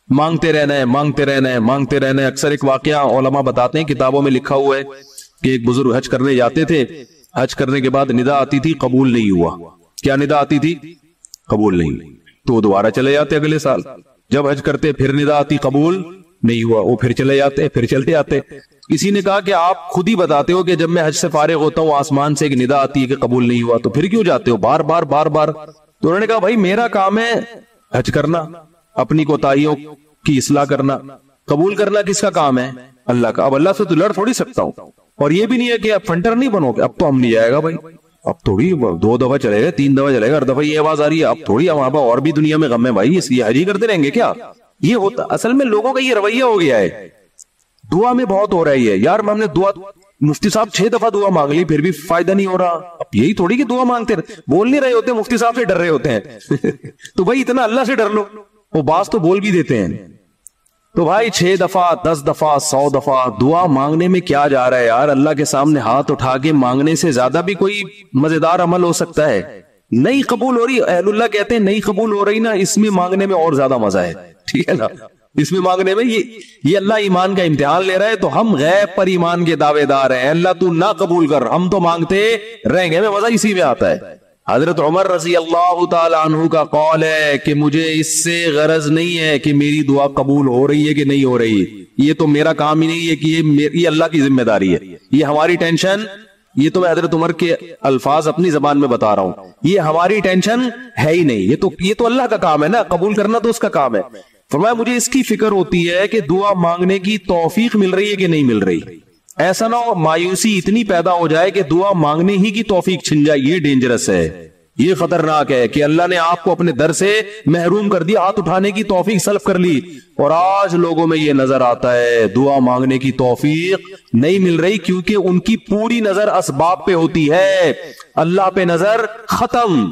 مانگتے رہنا ہے, مانگتے رہنا ہے, مانگتے رہنا ہے. اکثر ایک واقعہ علماء بتاتے ہیں, کتابوں میں لکھا ہوا ہے کہ ایک بزرگ حج کرنے جاتے تھے. حج کرنے کے بعد ندا آتی تھی, قبول نہیں ہوا. کیا ندا آتی تھی؟ قبول نہیں. تو دوبارہ چلے جاتے اگلے سال. جب حج کرتے پھر ندا آتی, قبول نہیں ہوا, وہ پھر چلے جاتے, پھر چلتے جاتے. کسی نے کہا کہ آپ خود ہی بتاتے ہو کہ جب میں حج سے فارغ ہوتا ہوں آسمان سے ایک ندا آتی ہے کہ قبول نہیں ہوا, تو پھر کیوں جاتے ہو بار بار بار بار؟ تو انہوں نے کہا بھائی میرا کام ہے حج کرنا, اپنی کوتاہیوں کی اصلاح کرنا, قبول کرنا کس کا کام ہے؟ اللہ کا. اب اللہ سے تو لڑ تھوڑی سکتا ہوں. اور یہ بھی نہیں ہے کہ اب فنٹر نہیں بنو گے, اب تو ہم نہیں جائے گا بھائی, اب تھوڑی 2 دفعہ چلے گا, 3 دفعہ چلے گا, ہر دفعہ یہ آواز آ رہی ہے, اب تھوڑی ہمارے پاس اور بھی دنیا میں غم ہے بھائی, اس لیے حج ہی کرتے رہیں گے کیا؟ یہ ہوتا اصل میں لوگوں کا یہ رویہ ہو گیا ہے. دعا میں بہت ہو رہی ہے یار, ہم نے دعا, مفتی صاحب 6 دفعہ دعا مانگ لی پھر بھی فائدہ نہیں ہو رہا. اب یہی تھوڑی کہ دعا مانگتے رہتے, بول نہیں رہے ہوتے, مفتی صاحب سے ڈر رہے ہوتے ہیں. تو بھائی اتنا اللہ سے ڈر لو, وہ باز تو بول بھی دیتے ہیں. تو بھائی 6 دفعہ 10 دفعہ 100 دفعہ دعا مانگنے میں کیا جا رہا ہے یار؟ اللہ کے سامنے ہاتھ اٹھا کے مانگنے سے زیادہ بھی کوئی مزیدار عمل ہو سکتا ہے؟ نہیں قبول ہو رہی, اہل اللہ کہتے ہیں نہیں قبول ہو رہی نا, اس میں مانگنے میں اور زیادہ مزہ ہے. ٹھیک ہے نا, اس میں مانگنے میں یہ اللہ ایمان کا امتحان لے رہا ہے, تو ہم غیب پر ایمان کے دعوے دار ہیں. اللہ تو نہ قبول کر, ہم تو مانگتے رہیں گے, ہمیں مزہ اسی میں آتا ہے. حضرت عمر رضی اللہ تعالی عنہ کا قول ہے کہ مجھے اس سے غرض نہیں ہے کہ میری دعا قبول ہو رہی ہے کہ نہیں ہو رہی, یہ تو میرا کام ہی نہیں ہے, کہ یہ اللہ کی ذمہ داری ہے, یہ ہماری ٹینشن. یہ تو میں حضرت عمر کے الفاظ اپنی زبان میں بتا رہا ہوں, یہ ہماری ٹینشن ہے ہی نہیں, یہ تو اللہ کا کام ہے نا, قبول کرنا تو اس کا کام ہے. فرمایا مجھے اس کی فکر ہوتی ہے کہ دعا مانگنے کی توفیق مل رہی ہے کہ نہیں مل رہی. ایسا نہ ہو مایوسی اتنی پیدا ہو جائے کہ دعا مانگنے ہی کی توفیق چھن جائے. یہ ڈینجرس ہے, یہ خطرناک ہے کہ اللہ نے آپ کو اپنے در سے محروم کر دیا, ہاتھ اٹھانے کی توفیق سلب کر لی. اور آج لوگوں میں یہ نظر آتا ہے دعا مانگنے کی توفیق نہیں مل رہی, کیونکہ ان کی پوری نظر اسباب پہ ہوتی ہے, اللہ پہ نظر ختم.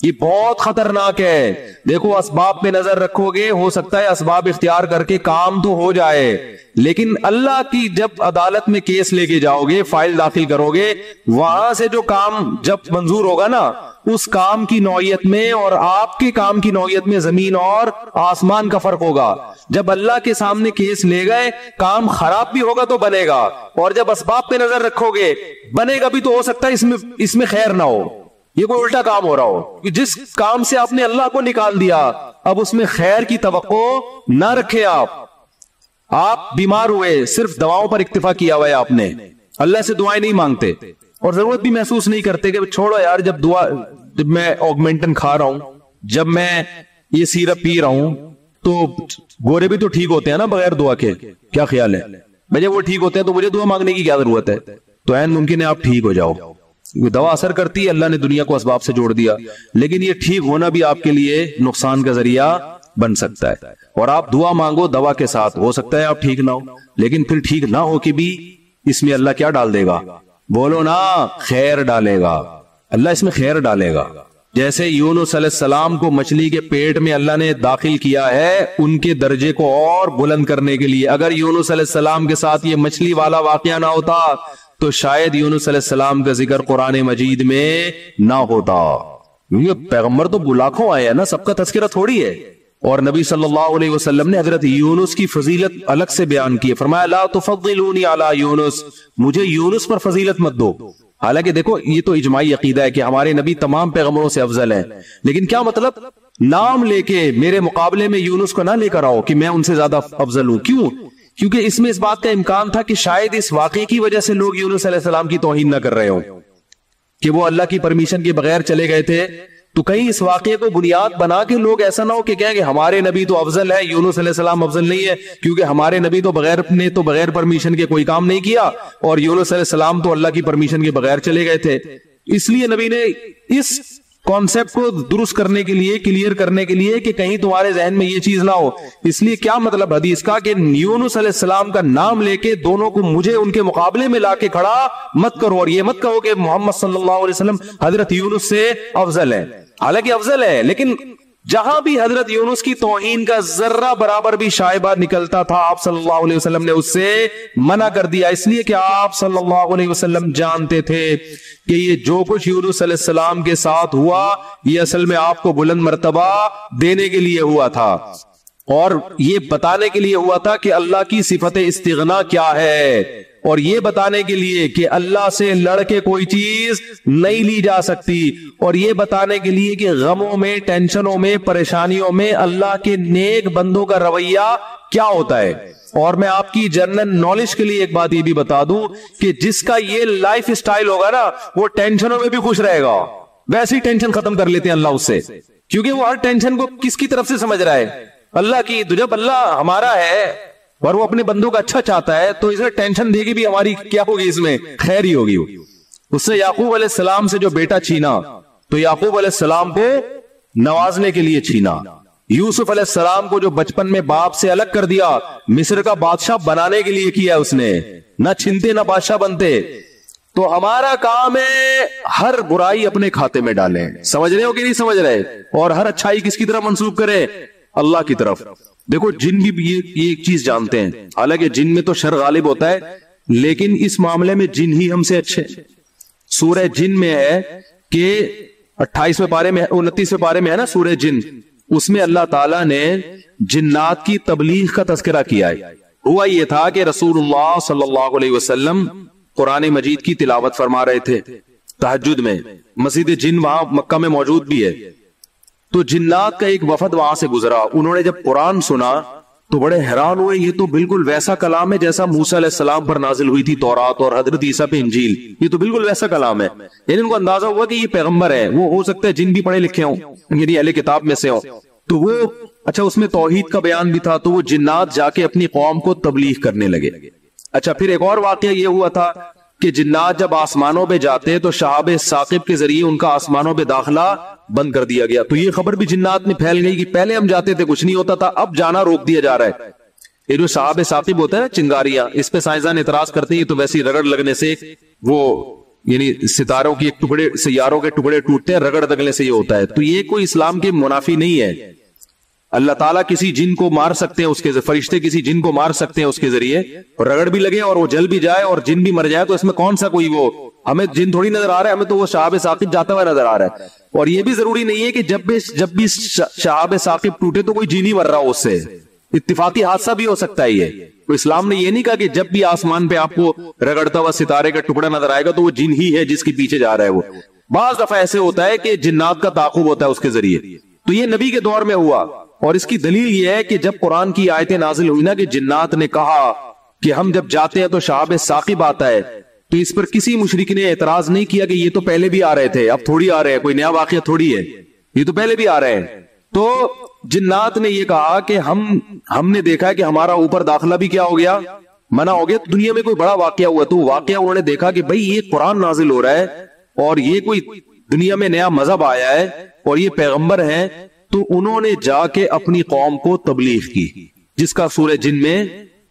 یہ بہت خطرناک ہے. دیکھو اسباب پہ نظر رکھو گے, ہو سکتا ہے اسباب اختیار کر کے کام تو ہو جائے, لیکن اللہ کی جب عدالت میں کیس لے کے جاؤ گے, فائل داخل کرو گے, وہاں سے جو کام جب منظور ہوگا نا, اس کام کی نوعیت میں اور آپ کے کام کی نوعیت میں زمین اور آسمان کا فرق ہوگا. جب اللہ کے سامنے کیس لے گئے, کام خراب بھی ہوگا تو بنے گا, اور جب اسباب پہ نظر رکھو گے بنے گا بھی تو ہو سکتا ہے اس میں خیر نہ ہو, یہ کوئی الٹا کام ہو رہا ہو. جس کام سے آپ نے اللہ کو نکال دیا, اب اس میں خیر کی توقع نہ رکھے. آپ بیمار ہوئے, صرف دواؤں پر اکتفا کیا ہوا ہے آپ نے, اللہ سے دعائیں نہیں مانگتے اور ضرورت بھی محسوس نہیں کرتے کہ چھوڑو یار, جب میں آگمنٹن کھا رہا ہوں, جب میں یہ سیرپ پی رہا ہوں, تو گورے بھی تو ٹھیک ہوتے ہیں نا بغیر دعا کے. کیا خیال ہے بھائی, جب وہ ٹھیک ہوتے ہیں تو مجھے دعا مانگنے کی کیا ضرورت ہے؟ تو عین ممکن ہے آپ ٹھیک ہو جاؤ. دوا اثر کرتی ہے, اللہ نے دنیا کو اسباب سے جوڑ دیا, لیکن یہ ٹھیک ہونا بھی آپ کے لیے نقصان کا ذریعہ بن سکتا ہے. اور آپ دعا مانگو دوا کے ساتھ, ہو سکتا ہے آپ ٹھیک نہ ہو, لیکن پھر ٹھیک نہ ہو کہ بھی اس میں اللہ کیا ڈال دے گا؟ بولو نا, خیر ڈالے گا. اللہ اس میں خیر ڈالے گا. جیسے یونس علیہ السلام کو مچھلی کے پیٹ میں اللہ نے داخل کیا ہے ان کے درجے کو اور بلند کرنے کے لیے. اگر یونس علیہ السلام کے ساتھ یہ مچھلی والا واقعہ نہ ہوتا تو شاید یونس علیہ السلام کا ذکر قرآن مجید میں نہ ہوتا. پیغمبر تو لاکھوں آئے ہیں نا, سب کا تذکرہ تھوڑی ہے. اور نبی صلی اللہ علیہ وسلم نے حضرت یونس کی فضیلت الگ سے بیان کی ہے، فرمایا لا تفضلونی علی یونس، مجھے یونس پر فضیلت مت دو۔ حالانکہ دیکھو یہ تو اجماعی عقیدہ ہے کہ ہمارے نبی تمام پیغمبروں سے افضل ہیں، لیکن کیا مطلب نام لے کے میرے مقابلے میں یونس کو نہ لے کر آؤ کہ میں ان سے زیادہ افضل ہوں۔ کیوں؟ کیونکہ اس میں اس بات کا امکان تھا کہ شاید اس واقعے کی وجہ سے لوگ یونس علیہ السلام کی توہین نہ کر رہے ہوں کہ وہ اللہ کی پرمیشن کے بغیر چلے گئے تھے، تو کہیں اس واقعے کو بنیاد بنا کے لوگ ایسا نہ ہو کہ کہیں کہ ہمارے نبی تو افضل ہے، یونس علیہ السلام افضل نہیں ہے، کیونکہ ہمارے نبی تو بغیر پرمیشن کے کوئی کام نہیں کیا اور یونس علیہ السلام تو اللہ کی پرمیشن کے بغیر چلے گئے تھے۔ اس لیے نبی نے اس کانسیپٹ کو درست کرنے کے لیے، کلیئر کرنے کے لیے کہ کہیں تمہارے ذہن میں یہ چیز نہ ہو، اس لیے کیا مطلب حدیث کا کہ یونس علیہ السلام کا نام لے کے دونوں کو مجھے ان کے مقابلے میں لا کے کھڑا مت کرو، اور یہ مت کہو کہ محمد صلی اللہ علیہ وسلم حضرت یونس سے افضل ہے۔ حالانکہ افضل ہے، لیکن جہاں بھی حضرت یونس کی توہین کا ذرہ برابر بھی شائبہ نکلتا تھا آپ صلی اللہ علیہ وسلم نے اس سے منع کر دیا، اس لیے کہ آپ صلی اللہ علیہ وسلم جانتے تھے کہ یہ جو کچھ یونس علیہ السلام کے ساتھ ہوا یہ اصل میں آپ کو بلند مرتبہ دینے کے لیے ہوا تھا، اور یہ بتانے کے لیے ہوا تھا کہ اللہ کی صفت استغنا کیا ہے، اور یہ بتانے کے لیے کہ اللہ سے لڑ کے کوئی چیز نہیں لی جا سکتی، اور یہ بتانے کے لیے کہ غموں میں، ٹینشنوں میں، پریشانیوں میں اللہ کے نیک بندوں کا رویہ کیا ہوتا ہے۔ اور میں آپ کی جنرل نالج کے لیے ایک بات یہ بھی بتا دوں کہ جس کا یہ لائف اسٹائل ہوگا نا وہ ٹینشنوں میں بھی خوش رہے گا، ویسے ہی ٹینشن ختم کر لیتے ہیں اللہ اس سے، کیونکہ وہ ہر ٹینشن کو کس کی طرف سے سمجھ رہا ہے؟ اللہ کی۔ تو جب اللہ ہمارا ہے اور وہ اپنے بندوں کا اچھا چاہتا ہے تو اسے ٹینشن دے گی بھی ہماری کیا ہوگی، اس میں خیر ہی ہوگی۔ اس سے یعقوب علیہ السلام سے جو بیٹا چھینا تو یعقوب علیہ السلام کو نوازنے کے لیے چھینا، یوسف علیہ السلام کو جو بچپن میں باپ سے الگ کر دیا مصر کا بادشاہ بنانے کے لیے کیا اس نے، نہ چھنتے نہ بادشاہ بنتے۔ تو ہمارا کام ہے ہر برائی اپنے کھاتے میں ڈالیں، سمجھ رہے ہو کہ نہیں سمجھ رہے، اور ہر اچھائی کس کی طرف منسوب کریں؟ اللہ کی طرف۔ دیکھو جن بھی یہ ایک چیز جانتے ہیں، حالانکہ جن میں تو شر غالب ہوتا ہے، لیکن اس معاملے میں جن ہی ہم سے اچھے۔ سورہ جن میں ہے کہ 28ویں پارے میں 29ویں پارے میں ہے نا سورہ جن، اس میں اللہ تعالیٰ نے جنات کی تبلیغ کا تذکرہ کیا ہے۔ ہوا یہ تھا کہ رسول اللہ صلی اللہ علیہ وسلم قرآن مجید کی تلاوت فرما رہے تھے تہجد میں، مسجد جن وہاں مکہ میں موجود بھی ہے، تو جنات کا ایک وفد وہاں سے گزرا، انہوں نے جب قرآن سنا تو بڑے حیران ہوئے، یہ تو بالکل ویسا کلام ہے جیسا موسیٰ علیہ السلام پر نازل ہوئی تھی تورات اور حضرت عیسیٰ پہ انجیل، یہ تو بالکل ویسا کلام ہے۔ یعنی ان کو اندازہ ہوا کہ یہ پیغمبر ہے، وہ ہو سکتا ہے جن بھی پڑھے لکھے ہوں، یعنی اہل کتاب میں سے ہوں، تو وہ اچھا اس میں توحید کا بیان بھی تھا، تو وہ جنات جا کے اپنی قوم کو تبلیغ کرنے لگے۔ اچھا پھر ایک اور واقعہ یہ ہوا تھا کہ جنات جب آسمانوں پہ جاتے تو شہاب ثاقب کے ذریعے ان کا آسمانوں پہ داخلہ بند کر دیا گیا، تو یہ خبر بھی جنات میں پھیل گئی کہ پہلے ہم جاتے تھے کچھ نہیں ہوتا تھا، اب جانا روک دیا جا رہا ہے۔ یہ جو شہاب ثاقب ہوتا ہے نا چنگاریاں، اس پہ سائنسدان اعتراض کرتے ہیں تو ویسی رگڑ لگنے سے وہ یعنی ستاروں کی ایک ٹکڑے، سیاروں کے ٹکڑے ٹوٹتے ہیں، رگڑ لگنے سے یہ ہوتا ہے، تو یہ کوئی اسلام کے منافی نہیں ہے۔ اللہ تعالیٰ کسی جن کو مار سکتے ہیں اس کے فرشتے کسی جن کو مار سکتے ہیں اس کے ذریعے، اور رگڑ بھی لگے اور وہ جل بھی جائے اور جن بھی مر جائے، تو اس میں کون سا کوئی وہ ہمیں جن تھوڑی نظر آ رہا ہے، ہمیں تو وہ شہاب ثاقب جاتا ہوا نظر آ رہا ہے۔ اور یہ بھی ضروری نہیں ہے کہ جب بھی شہاب ثاقب ٹوٹے تو کوئی جن ہی مر رہا ہو، اس سے اتفاقی حادثہ بھی ہو سکتا ہے۔ یہ تو اسلام نے یہ نہیں کہا کہ جب بھی آسمان پہ آپ کو رگڑتا ہوا ستارے کا ٹکڑا نظر آئے گا تو وہ جن ہی ہے جس کے پیچھے جا رہا ہے۔ وہ بعض دفعہ ایسے ہوتا ہے کہ جنات کا تعاقب ہوتا ہے اس کے ذریعے، تو یہ نبی کے دور میں ہوا، اور اس کی دلیل یہ ہے کہ جب قرآن کی آیتیں نازل ہوئی نا کہ جنات نے کہا کہ ہم جب جاتے ہیں تو شہاب ثاقب آتا ہے، تو اس پر کسی مشرک نے اعتراض نہیں کیا کہ یہ تو پہلے بھی آ رہے تھے، اب تھوڑی آ رہے ہیں، کوئی نیا واقعہ تھوڑی ہے، یہ تو پہلے بھی آ رہے ہیں۔ تو جنات نے یہ کہا کہ ہم نے دیکھا ہے کہ ہمارا اوپر داخلہ بھی کیا ہو گیا، منع ہو گیا، دنیا میں کوئی بڑا واقعہ ہوا، تو واقعہ انہوں نے دیکھا کہ بھئی یہ قرآن نازل ہو رہا ہے اور یہ کوئی دنیا میں نیا مذہب آیا ہے اور یہ پیغمبر ہیں، تو انہوں نے جا کے اپنی قوم کو تبلیغ کی، جس کا سورہ جن میں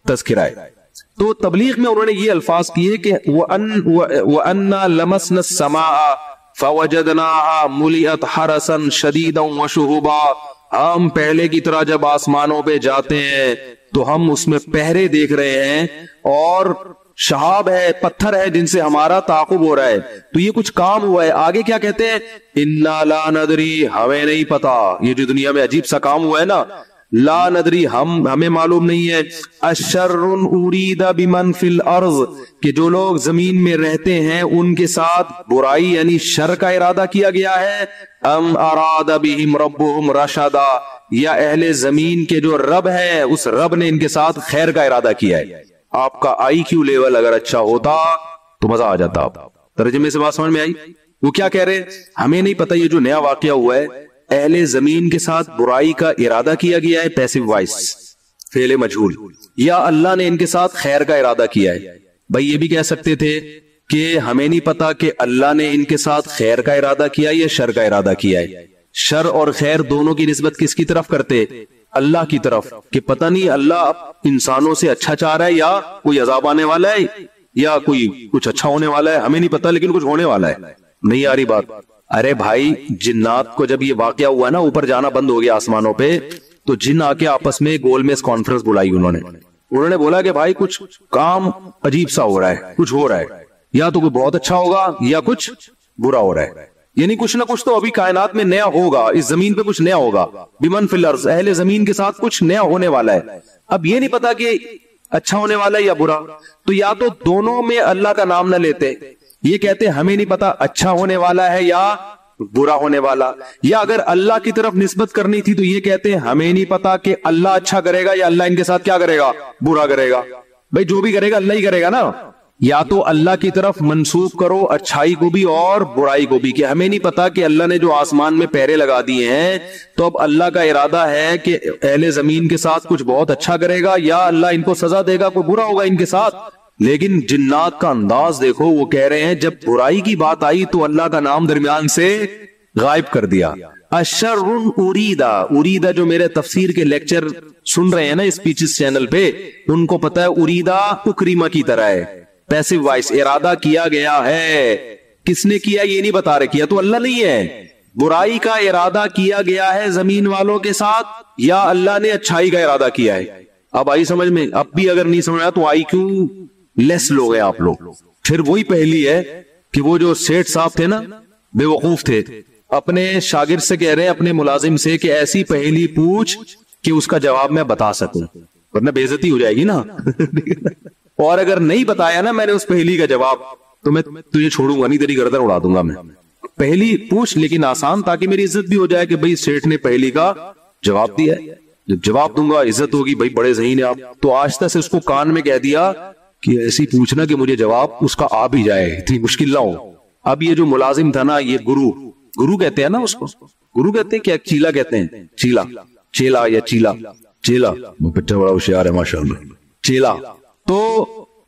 تذکرہ ہے۔ تو تبلیغ میں انہوں نے یہ الفاظ کیے کہ وَأَنَّا لَمَسْنَا السَّمَاءَ فَوَجَدْنَاهَا مُلِئَتْ حَرَسًا شَدِيدًا وَشُهُبًا، ہم پہلے کی طرح جب آسمانوں پہ جاتے ہیں تو ہم اس میں پہرے دیکھ رہے ہیں اور شہاب ہے, پتھر ہے جن سے ہمارا تعاقب ہو رہا ہے, تو یہ کچھ کام ہوا ہے. آگے کیا کہتے ہیں, انا لا ندری, ہمیں نہیں پتا. یہ جو دنیا میں عجیب سا کام ہوا ہے نا, لا ندری, ہمیں معلوم نہیں ہے. اشر ارید بمن فی الارض, کہ جو لوگ زمین میں رہتے ہیں ان کے ساتھ برائی یعنی شر کا ارادہ کیا گیا ہے, ام اراد بہم ربہم رشدا, یا اہل زمین کے جو رب ہے اس رب نے ان کے ساتھ خیر کا ارادہ کیا ہے. آپ کا آئی کیو لیول اگر اچھا ہوتا تو مزہ آ جاتا. ترجمے سے بات سمجھ میں آئی؟ وہ کیا کہہ رہے, ہمیں نہیں پتا یہ جو نیا واقعہ ہوا ہے, اہل زمین کے ساتھ برائی کا ارادہ کیا گیا ہے, پیسو وائس فعل مجہول, یا اللہ نے ان کے ساتھ خیر کا ارادہ کیا ہے. بھائی یہ بھی کہہ سکتے تھے کہ ہمیں نہیں پتا کہ اللہ نے ان کے ساتھ خیر کا ارادہ کیا یا شر کا ارادہ کیا ہے. شر اور خیر دونوں کی نسبت کس کی طرف کرتے, اللہ کی طرف, کہ پتہ نہیں اللہ انسانوں سے اچھا چاہ رہا ہے یا کوئی عذاب آنے والا ہے یا کوئی کچھ اچھا ہونے والا ہے, ہمیں نہیں پتا لیکن کچھ ہونے والا ہے. نہیں آ رہی بات؟ ارے بھائی جنات کو جب یہ واقعہ ہوا نا, اوپر جانا بند ہو گیا آسمانوں پہ, تو جن آ کے آپس میں گول میز کانفرنس بلائی. انہوں نے بولا کہ بھائی کچھ کام عجیب سا ہو رہا ہے, کچھ ہو رہا ہے, یا تو کوئی بہت اچھا ہوگا یا کچھ برا ہو رہا ہے. یعنی کچھ نہ کچھ تو ابھی کائنات میں نیا ہوگا, اس زمین پہ کچھ نیا ہوگا. بمن فی الارض, اہل زمین کے ساتھ کچھ نیا ہونے والا ہے. اب یہ نہیں پتا کہ اچھا ہونے والا ہے یا برا, تو یا تو دونوں میں اللہ کا نام نہ لیتے, یہ کہتے ہمیں نہیں پتا اچھا ہونے والا ہے یا برا ہونے والا, یا اگر اللہ کی طرف نسبت کرنی تھی تو یہ کہتے ہمیں نہیں پتا کہ اللہ اچھا کرے گا یا اللہ ان کے ساتھ کیا کرے گا, برا کرے گا. بھائی جو بھی کرے گا اللہ ہی کرے گا نا. یا تو اللہ کی طرف منسوب کرو اچھائی کو بھی اور برائی کو بھی, کہ ہمیں نہیں پتا کہ اللہ نے جو آسمان میں پہرے لگا دیے ہیں تو اب اللہ کا ارادہ ہے کہ اہل زمین کے ساتھ کچھ بہت اچھا کرے گا یا اللہ ان کو سزا دے گا, کوئی برا ہوگا ان کے ساتھ. لیکن جنات کا انداز دیکھو, وہ کہہ رہے ہیں جب برائی کی بات آئی تو اللہ کا نام درمیان سے غائب کر دیا. اشر اریدا, اریدا جو میرے تفسیر کے لیکچر سن رہے ہیں نا اسپیچز چینل پہ, ان کو پتا ہے اریدا اکریما کی طرح ہے, پیسو وائس, ارادہ کیا گیا ہے. کس نے کیا یہ نہیں بتا رہے, کیا تو اللہ نہیں ہے. برائی کا ارادہ کیا گیا ہے زمین والوں کے ساتھ یا اللہ نے اچھائی کا ارادہ کیا ہے. اب آئی سمجھ میں؟ اب بھی اگر نہیں سمجھ آیا تو آئی کیوں لیس لوگ ہیں آپ لوگ. پھر وہی پہلی ہے کہ وہ جو سیٹھ صاحب تھے نا, بے وقوف تھے, اپنے شاگرد سے کہہ رہے ہیں, اپنے ملازم سے, کہ ایسی پہلی پوچھ کہ اس کا جواب میں بتا سکوں, ورنہ بے عزتی ہو جائے گی نا. اور اگر نہیں بتایا نا میں نے اس پہلی کا جواب تو میں تجھے چھوڑوں گا نہیں, تیری گردن اڑا دوں گا میں. پہلی پوچھ لیکن آسان, تاکہ میری عزت بھی ہو جائے کہ بھئی سیٹھ نے پہلی کا جواب دیا ہے, جب جواب دوں گا عزت ہوگی, بھئی بڑے ذہین ہیں آپ. تو آہستہ سے اس کو کان میں کہہ دیا کہ ایسی پوچھنا کہ مجھے جواب اس کا آ بھی جائے, اتنی مشکل نہ ہو. اب یہ جو ملازم تھا نا, یہ گرو کہتے ہیں نا اس کو, گرو کہتے ہیں کیا, چیلا کہتے ہیں, چیلا یا چیلا, وہ بچہ بڑا ہوشیار ہے ماشاءاللہ, چیلا. تو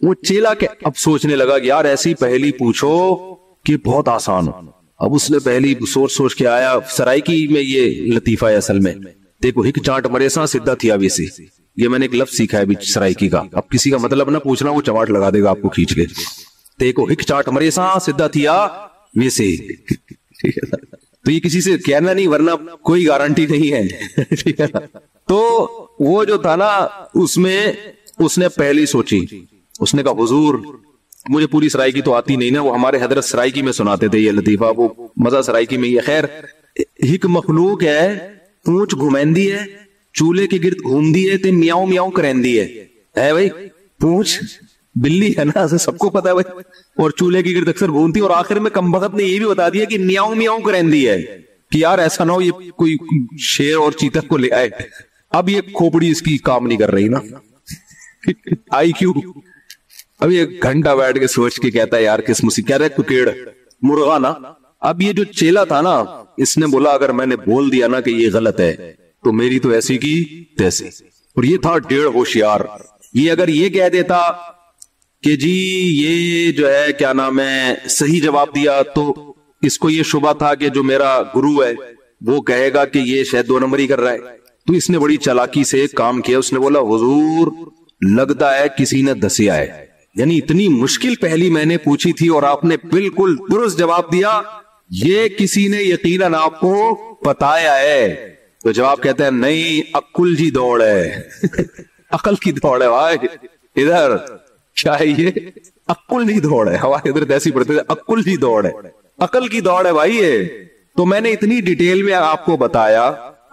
وہ چیلا کے اب سوچنے لگا کہ یار ایسی پہلی پوچھو کہ بہت آسان ہو. اب اس نے پہلی سوچ کے آیا. سرائکی میں یہ لطیفہ ہے اصل میں, دیکھو ہک چاٹ مرے سا سدھا تھیا ویسی, یہ میں نے ایک لفظ سیکھا ہے ابھی سرائکی کا. اب کسی کا مطلب نہ پوچھنا, وہ چماٹ لگا دے گا آپ کو کھینچ کے. دیکھو ہک چاٹ مرے سا سدھا تھیا ویسے. تو یہ کسی سے کہنا نہیں, ورنہ کوئی گارنٹی نہیں ہے. تو وہ جو تھا نا, اس میں اس نے پہلی سوچی, اس نے کہا حضور مجھے پوری سرائکی تو آتی نہیں نا, وہ ہمارے حضرت سرائکی میں سناتے تھے یہ لطیفہ, وہ مزہ سرائکی میں. یہ خیر ہک مخلوق ہے, پونچھ گھمیندی ہے, چولہے کے گرد گھومدی ہے, تے میاؤں میاؤں کرندی ہے بھائی. پونچھ بلی ہے نا, سب کو پتا ہے بھائی, اور چولہے کے گرد اکثر گھومتی, اور آخر میں کم بخت نے یہ بھی بتا دیا کہ میاؤں میاؤں کرندی ہے, کہ یار ایسا نہ ہو یہ کوئی شیر اور چیتا کو لے آئے. اب یہ کھوپڑی اس کی کام نہیں کر رہی نا, آئی کیوں. اب یہ گھنٹہ بیٹھ کے سوچ کے کہتا ہے یار کس مصیبت, کہہ رہے ککیڑ مرغا نا. اب یہ جو چیلا تھا نا, اس نے بولا اگر میں نے بول دیا نا کہ یہ غلط ہے تو میری تو ایسی کی تیسی. اور یہ تھا ڈیڑھ ہوشیار. یہ اگر یہ کہہ دیتا کہ جی یہ جو ہے کیا نام ہے صحیح جواب دیا, تو اس کو یہ شبہ تھا کہ جو میرا گرو ہے وہ کہے گا کہ یہ شاید 2 نمبری کر رہا ہے. تو اس نے بڑی چالاکی سے کام کیا, اس نے بولا حضور لگتا ہے کسی نے دسیا ہے, یعنی اتنی مشکل پہلی میں نے پوچھی تھی اور آپ نے بالکل درست جواب دیا, یہ کسی نے یقیناً آپ کو بتایا ہے. تو جواب کہتے ہیں نہیں, عقل جی دوڑ ہے. عقل کی دوڑ ہے بھائی. ادھر کیا ہے یہ؟ عقل کی دوڑ ہے. ہمارے ادھر ایسی پڑھتے تھے عقل کی دوڑ ہے, عقل کی دوڑ ہے بھائی یہ. تو میں نے اتنی ڈیٹیل میں آپ کو بتایا,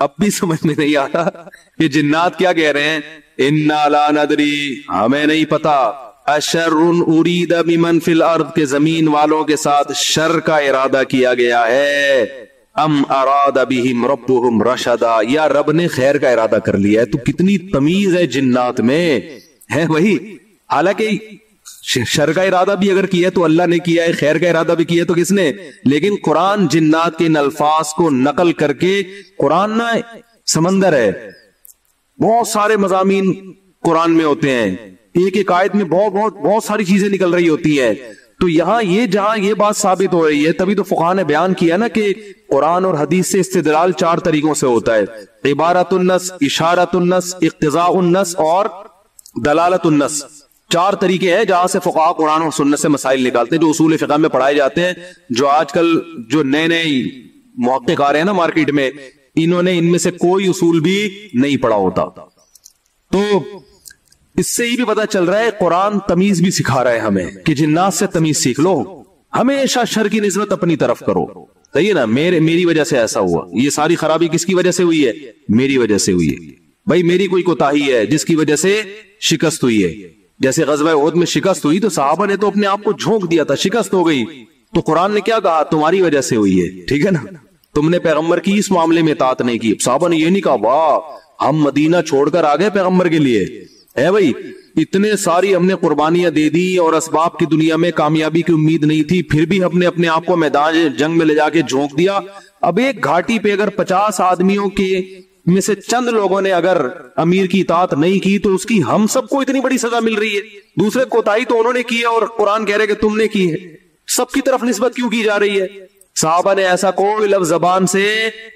اب بھی سمجھ میں نہیں آ رہا کہ جنات کیا کہہ رہے ہیں؟ انا لا ندری, ہمیں نہیں پتا, اشر ارید بمن فی الارض, کے زمین والوں کے ساتھ شر کا ارادہ کیا گیا ہے, ام اراد بہم ربہم رشدا, یا رب نے خیر کا ارادہ کر لیا ہے. تو کتنی تمیز ہے جنات میں, ہے وہی. حالانکہ شر کا ارادہ بھی اگر کیا ہے تو اللہ نے کیا ہے, خیر کا ارادہ بھی کیا ہے تو کس نے؟ لیکن قرآن جنات کے ان الفاظ کو نقل کر کے, قرآن نا سمندر ہے, بہت سارے مضامین قرآن میں ہوتے ہیں, ایک ایک آیت میں بہت ساری چیزیں نکل رہی ہوتی ہیں. تو یہاں یہ جہاں یہ بات ثابت ہو رہی ہے, تبھی تو فقہاء نے بیان کیا نا کہ قرآن اور حدیث سے استدلال 4 طریقوں سے ہوتا ہے: عبارت النص, اشارت النص, اقتضاء النص اور دلالت النص. 4 طریقے ہیں جہاں سے فقہاء قرآن اور سنت سے مسائل نکالتے ہیں, جو اصول فقہ میں پڑھائے جاتے ہیں. جو آج کل جو نئے محقق آ رہے ہیں نا مارکیٹ میں, انہوں نے ان میں سے کوئی اصول بھی نہیں پڑھا ہوتا. تو اس سے یہ بھی پتا چل رہا ہے قرآن تمیز بھی سکھا رہا ہے ہمیں کہ جنات سے تمیز سیکھ لو, ہمیشہ شر کی نسبت اپنی طرف کرو. صحیح ہے نا, میری وجہ سے ایسا ہوا, یہ ساری خرابی کس کی وجہ سے ہوئی ہے؟ میری وجہ سے ہوئی ہے. بھائی میری کوئی کوتاہی ہے جس کی وجہ سے شکست ہوئی ہے. جیسے غزوہ احد میں شکست ہوئی تو صحابہ نے تو اپنے آپ کو جھونک دیا تھا, شکست ہو گئی, تو قرآن نے کیا کہا؟ تمہاری وجہ سے ہوئی ہے. ٹھیک ہے نا, تم نے پیغمبر کی اس معاملے میں اطاعت نہیں کی. صحابہ نے یہ نہیں کہا واہ ہم مدینہ چھوڑ کر آ گئے پیغمبر کے لیے, ہے بھائی اتنے ساری ہم نے قربانیاں دے دی اور اسباب کی دنیا میں کامیابی کی امید نہیں تھی, پھر بھی ہم نے اپنے آپ کو میدان جنگ میں لے جا کے جھونک دیا. اب ایک گھاٹی پہ اگر 50 آدمیوں کے میں سے چند لوگوں نے اگر امیر کی اطاعت نہیں کی تو اس کی ہم سب کو اتنی بڑی سزا مل رہی ہے. دوسرے کوتاہی تو انہوں نے کی ہے اور قرآن کہہ رہے کہ تم نے کی ہے. سب کی طرف نسبت کیوں کی جا رہی ہے؟ صحابہ نے ایسا کوئی لفظ زبان سے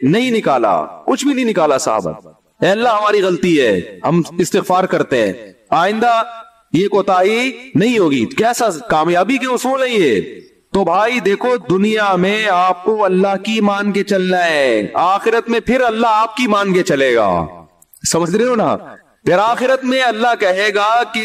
نہیں نکالا, کچھ بھی نہیں نکالا صحابہ. اے اللہ ہماری غلطی ہے, ہم استغفار کرتے ہیں, آئندہ یہ کوتاہی نہیں ہوگی. کیسا کامیابی کے اصول ہے یہ. تو بھائی دیکھو, دنیا میں آپ کو اللہ کی مان کے چلنا ہے, آخرت میں پھر اللہ آپ کی مان کے چلے گا. سمجھ رہے ہو نا؟ پھر آخرت میں اللہ کہے گا کہ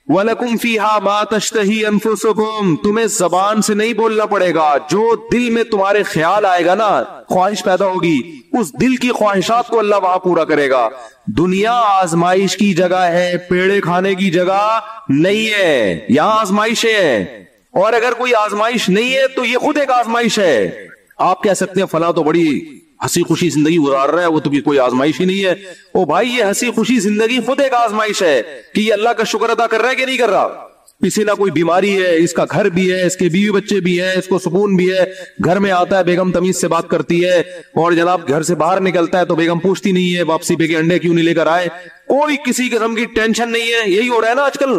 وَلَكُمْ فِيهَا مَا تَشْتَهِي أَنفُسُكُمْ, تمہیں زبان سے نہیں بولنا پڑے گا, جو دل میں تمہارے خیال آئے گا نا, خواہش پیدا ہوگی, اس دل کی خواہشات کو اللہ وہاں پورا کرے گا. دنیا آزمائش کی جگہ ہے, پیڑے کھانے کی جگہ نہیں ہے. یہاں آزمائشیں ہیں, اور اگر کوئی آزمائش نہیں ہے تو یہ خود ایک آزمائش ہے. آپ کہہ سکتے ہیں فلاں تو بڑی ہنسی خوشی زندگی گزار رہا ہے, وہ تو بھی کوئی آزمائش ہی نہیں ہے. او بھائی یہ ہنسی خوشی زندگی خود ایک آزمائش ہے کہ یہ اللہ کا شکر ادا کر رہا ہے کہ نہیں کر رہا. کسی نہ کوئی بیماری ہے, اس کا گھر بھی ہے, اس کے بیوی بچے بھی ہیں, اس کو سکون بھی ہے, گھر میں آتا ہے بیگم تمیز سے بات کرتی ہے, اور جناب گھر سے باہر نکلتا ہے تو بیگم پوچھتی نہیں ہے واپسی پہ کہ انڈے کیوں نہیں لے کر آئے. کوئی کسی قسم کی ٹینشن نہیں ہے. یہی ہو رہا ہے نا آج کل.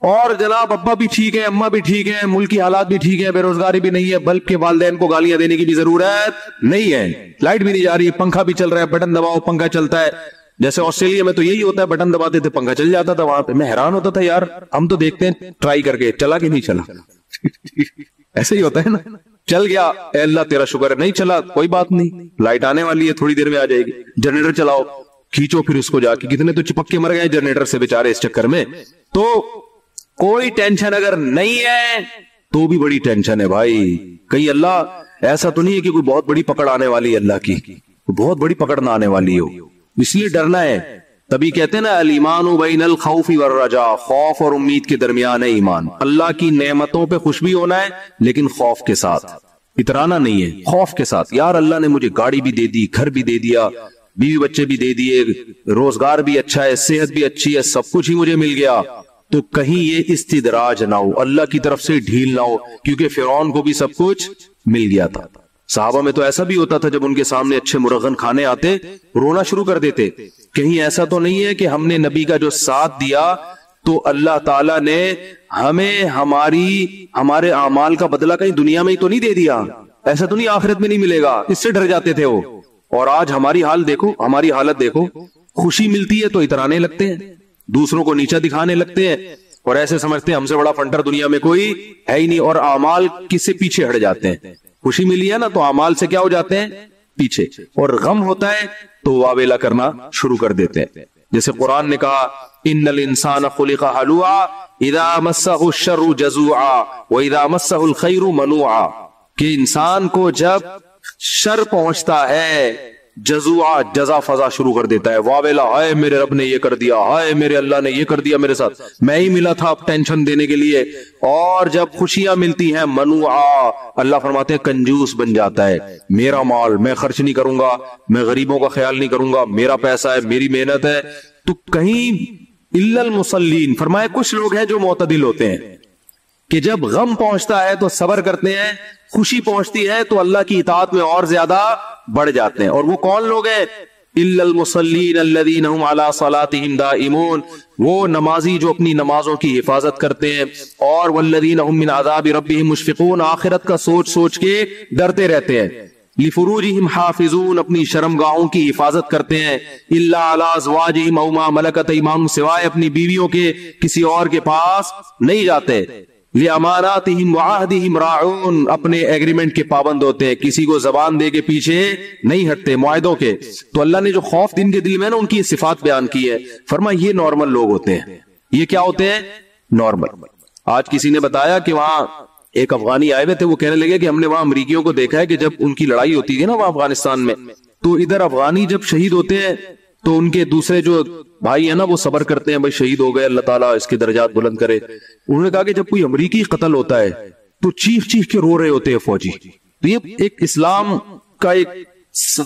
اور جناب ابا بھی ٹھیک ہے, اماں بھی ٹھیک ہے, ملک کی حالات بھی ٹھیک ہے, بے روزگاری بھی نہیں ہے, بلب کے والدین کو گالیاں دینے کی بھی ضرورت نہیں ہے, لائٹ بھی نہیں جا رہی ہے, پنکھا بھی چل رہا ہے, بٹن دباؤ پنکھا چلتا ہے. جیسے آسٹریلیا میں تو یہی ہوتا ہے, بٹن دباتے تھے پنکھا چل جاتا تھا. وہاں پہ میں حیران ہوتا تھا, یار ہم تو دیکھتے ہیں ٹرائی کر کے, چلا کہ نہیں چلا. ایسے ہی ہوتا ہے نا, چل گیا اے اللہ تیرا شکر ہے, نہیں چلا کوئی بات نہیں, لائٹ آنے والی ہے تھوڑی دیر میں آ جائے گی. جنریٹر چلاؤ, کھینچو پھر اس کو جا کے, کتنے تو چپک کے مر گئے جنریٹر سے بیچارے اس چکر میں. تو کوئی ٹینشن اگر نہیں ہے تو بھی بڑی ٹینشن ہے بھائی. کہیں اللہ ایسا تو نہیں ہے کہ کوئی بہت بڑی پکڑ آنے والی ہے, اللہ کی بہت بڑی پکڑ نہ آنے والی ہو, اس لیے ڈرنا ہے. تبھی کہتے ہیں نا الایمان بین الخوف والرجاء, خوف اور امید کے درمیان ہے ایمان. اللہ کی نعمتوں پہ خوش بھی ہونا ہے لیکن خوف کے ساتھ, اترانا نہیں ہے, خوف کے ساتھ. یار اللہ نے مجھے گاڑی بھی دے دی, گھر بھی دے دیا, بیوی بچے بھی دے دیے, روزگار بھی اچھا ہے, صحت بھی اچھی ہے, سب کچھ ہی مجھے مل گیا, تو کہیں یہ استدراج نہ ہو, اللہ کی طرف سے ڈھیل نہ ہو, کیونکہ فرعون کو بھی سب کچھ مل گیا تھا. صحابہ میں تو ایسا بھی ہوتا تھا جب ان کے سامنے اچھے مرغن کھانے آتے رونا شروع کر دیتے. کہیں ایسا تو نہیں ہے کہ ہم نے نبی کا جو ساتھ دیا تو اللہ تعالیٰ نے ہمیں ہمارے اعمال کا بدلہ کہیں دنیا میں ہی تو نہیں دے دیا, ایسا تو نہیں آخرت میں نہیں ملے گا, اس سے ڈر جاتے تھے وہ. اور آج ہماری حال دیکھو, ہماری حالت دیکھو, خوشی ملتی ہے تو اترانے لگتے ہیں, دوسروں کو نیچا دکھانے لگتے ہیں, اور ایسے سمجھتے ہیں ہم سے بڑا فنٹر دنیا میں کوئی ہے ہی نہیں, اور اعمال کس سے پیچھے ہٹ جاتے ہیں. خوشی ملی ہے نا تو اعمال سے کیا ہو جاتے ہیں پیچھے, اور غم ہوتا ہے تو واویلا کرنا شروع کر دیتے ہیں. جیسے قرآن نے کہا ان الانسان خلق ہلوعا اذا مسہ الشر جزوعا واذا مسہ الخیر منوعا، کہ انسان کو جب شر پہنچتا ہے جزوعا، جزا فضا شروع کر دیتا ہے، واویلا، ہائے میرے رب نے یہ کر دیا، ہائے میرے اللہ نے یہ کر دیا میرے ساتھ، میں ہی ملا تھا ٹینشن دینے کے لیے۔ اور جب خوشیاں ملتی ہیں منوعا، اللہ فرماتے ہیں کنجوس بن جاتا ہے، میرا مال میں خرچ نہیں کروں گا، میں غریبوں کا خیال نہیں کروں گا، میرا پیسہ ہے، میری محنت ہے۔ تو کہیں الا المصلین فرمایا کچھ لوگ ہیں جو معتدل ہوتے ہیں کہ جب غم پہنچتا ہے تو صبر کرتے ہیں، خوشی پہنچتی ہے تو اللہ کی اطاعت میں اور زیادہ بڑھ جاتے ہیں۔ اور وہ کون لوگ ہیں؟ الا المصلین الذین هم علی صلاتهم دائمون، وہ نمازی جو اپنی نمازوں کی حفاظت کرتے ہیں، اور والذین هم من عذاب ربهم مشفقون، آخرت کا سوچ سوچ کے ڈرتے رہتے ہیں۔ لفروجہم حافظون، اپنی شرمگاہوں کی حفاظت کرتے ہیں، الا علی ازواجہم او ما ملکت ایمانہم، سوائے اپنی بیویوں کے کسی اور کے پاس نہیں جاتے۔ لِأَمَانَاتِهِمْ وَعَهْدِهِمْ رَاعُونَ، اپنے ایگریمنٹ کے پابند ہوتے ہیں، کسی کو زبان دے کے پیچھے نہیں ہٹتے معاہدوں کے۔ تو اللہ نے جو خوف دن کے دل میں نا ان کی صفات بیان کی ہے، فرمایا یہ نارمل لوگ ہوتے ہیں۔ یہ کیا ہوتے ہیں؟ نارمل۔ آج کسی نے بتایا کہ وہاں ایک افغانی آئے ہوئے تھے، وہ کہنے لگے کہ ہم نے وہاں امریکیوں کو دیکھا ہے کہ جب ان کی لڑائی ہوتی تھی نا وہاں افغانستان میں، تو ادھر افغانی جب شہید ہوتے ہیں تو ان کے دوسرے جو بھائی ہیں نا وہ صبر کرتے ہیں، بھائی شہید ہو گئے، اللہ تعالیٰ اس کے درجات بلند کرے۔ انہوں نے کہا کہ جب کوئی امریکی قتل ہوتا ہے تو چیخ چیخ کے رو رہے ہوتے ہیں فوجی۔ تو یہ ایک اسلام کا ایک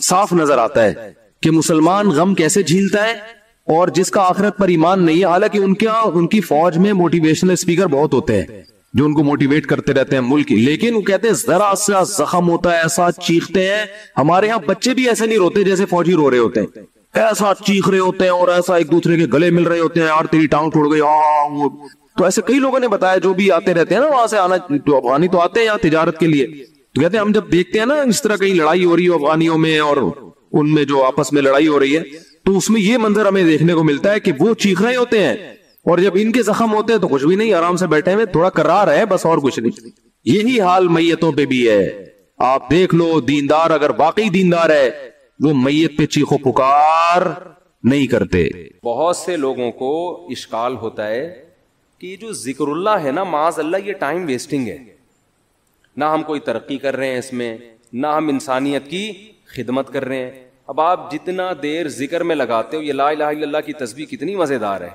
صاف نظر آتا ہے کہ مسلمان غم کیسے جھیلتا ہے، اور جس کا آخرت پر ایمان نہیں ہے، حالانکہ ان کی فوج میں موٹیویشنل اسپیکر بہت ہوتے ہیں جو ان کو موٹیویٹ کرتے رہتے ہیں ملک کی، لیکن وہ کہتے ہیں ذرا سا زخم ہوتا ہے ایسا چیختے ہیں۔ ہمارے ہاں بچے بھی ایسے نہیں روتے جیسے فوجی رو رہے ہوتے ہیں، ایسا چیخ رہے ہوتے ہیں اور ایسا ایک دوسرے کے گلے مل رہے ہوتے ہیں، یار تیری ٹانگ ٹوٹ گئی۔ تو ایسے کئی لوگوں نے بتایا جو بھی آتے رہتے ہیں نا وہاں سے، آنا تو افغانی تو آتے ہیں یہاں تجارت کے لیے، تو کہتے ہیں ہم جب دیکھتے ہیں نا اس طرح کہیں لڑائی ہو رہی ہو افغانیوں میں اور ان میں جو آپس میں لڑائی ہو رہی ہے، تو اس میں یہ منظر ہمیں دیکھنے کو ملتا ہے کہ وہ چیخ رہے ہوتے ہیں، اور جب ان کے زخم ہوتے ہیں تو کچھ بھی نہیں، آرام سے بیٹھے ہوئے، تھوڑا کرار ہے بس، اور کچھ نہیں۔ یہی حال میتوں پہ بھی ہے۔ آپ دیکھ لو، دیندار اگر واقعی دیندار ہے وہ میت پہ چیخو پکار نہیں کرتے۔ بہت سے لوگوں کو اشکال ہوتا ہے کہ یہ جو ذکر اللہ ہے نا، معاذ اللہ یہ ٹائم ویسٹنگ ہے، نہ ہم کوئی ترقی کر رہے ہیں اس میں، نہ ہم انسانیت کی خدمت کر رہے ہیں۔ اب آپ جتنا دیر ذکر میں لگاتے ہو، یہ لا الہ الا اللہ کی تسبیح کتنی مزیدار ہے،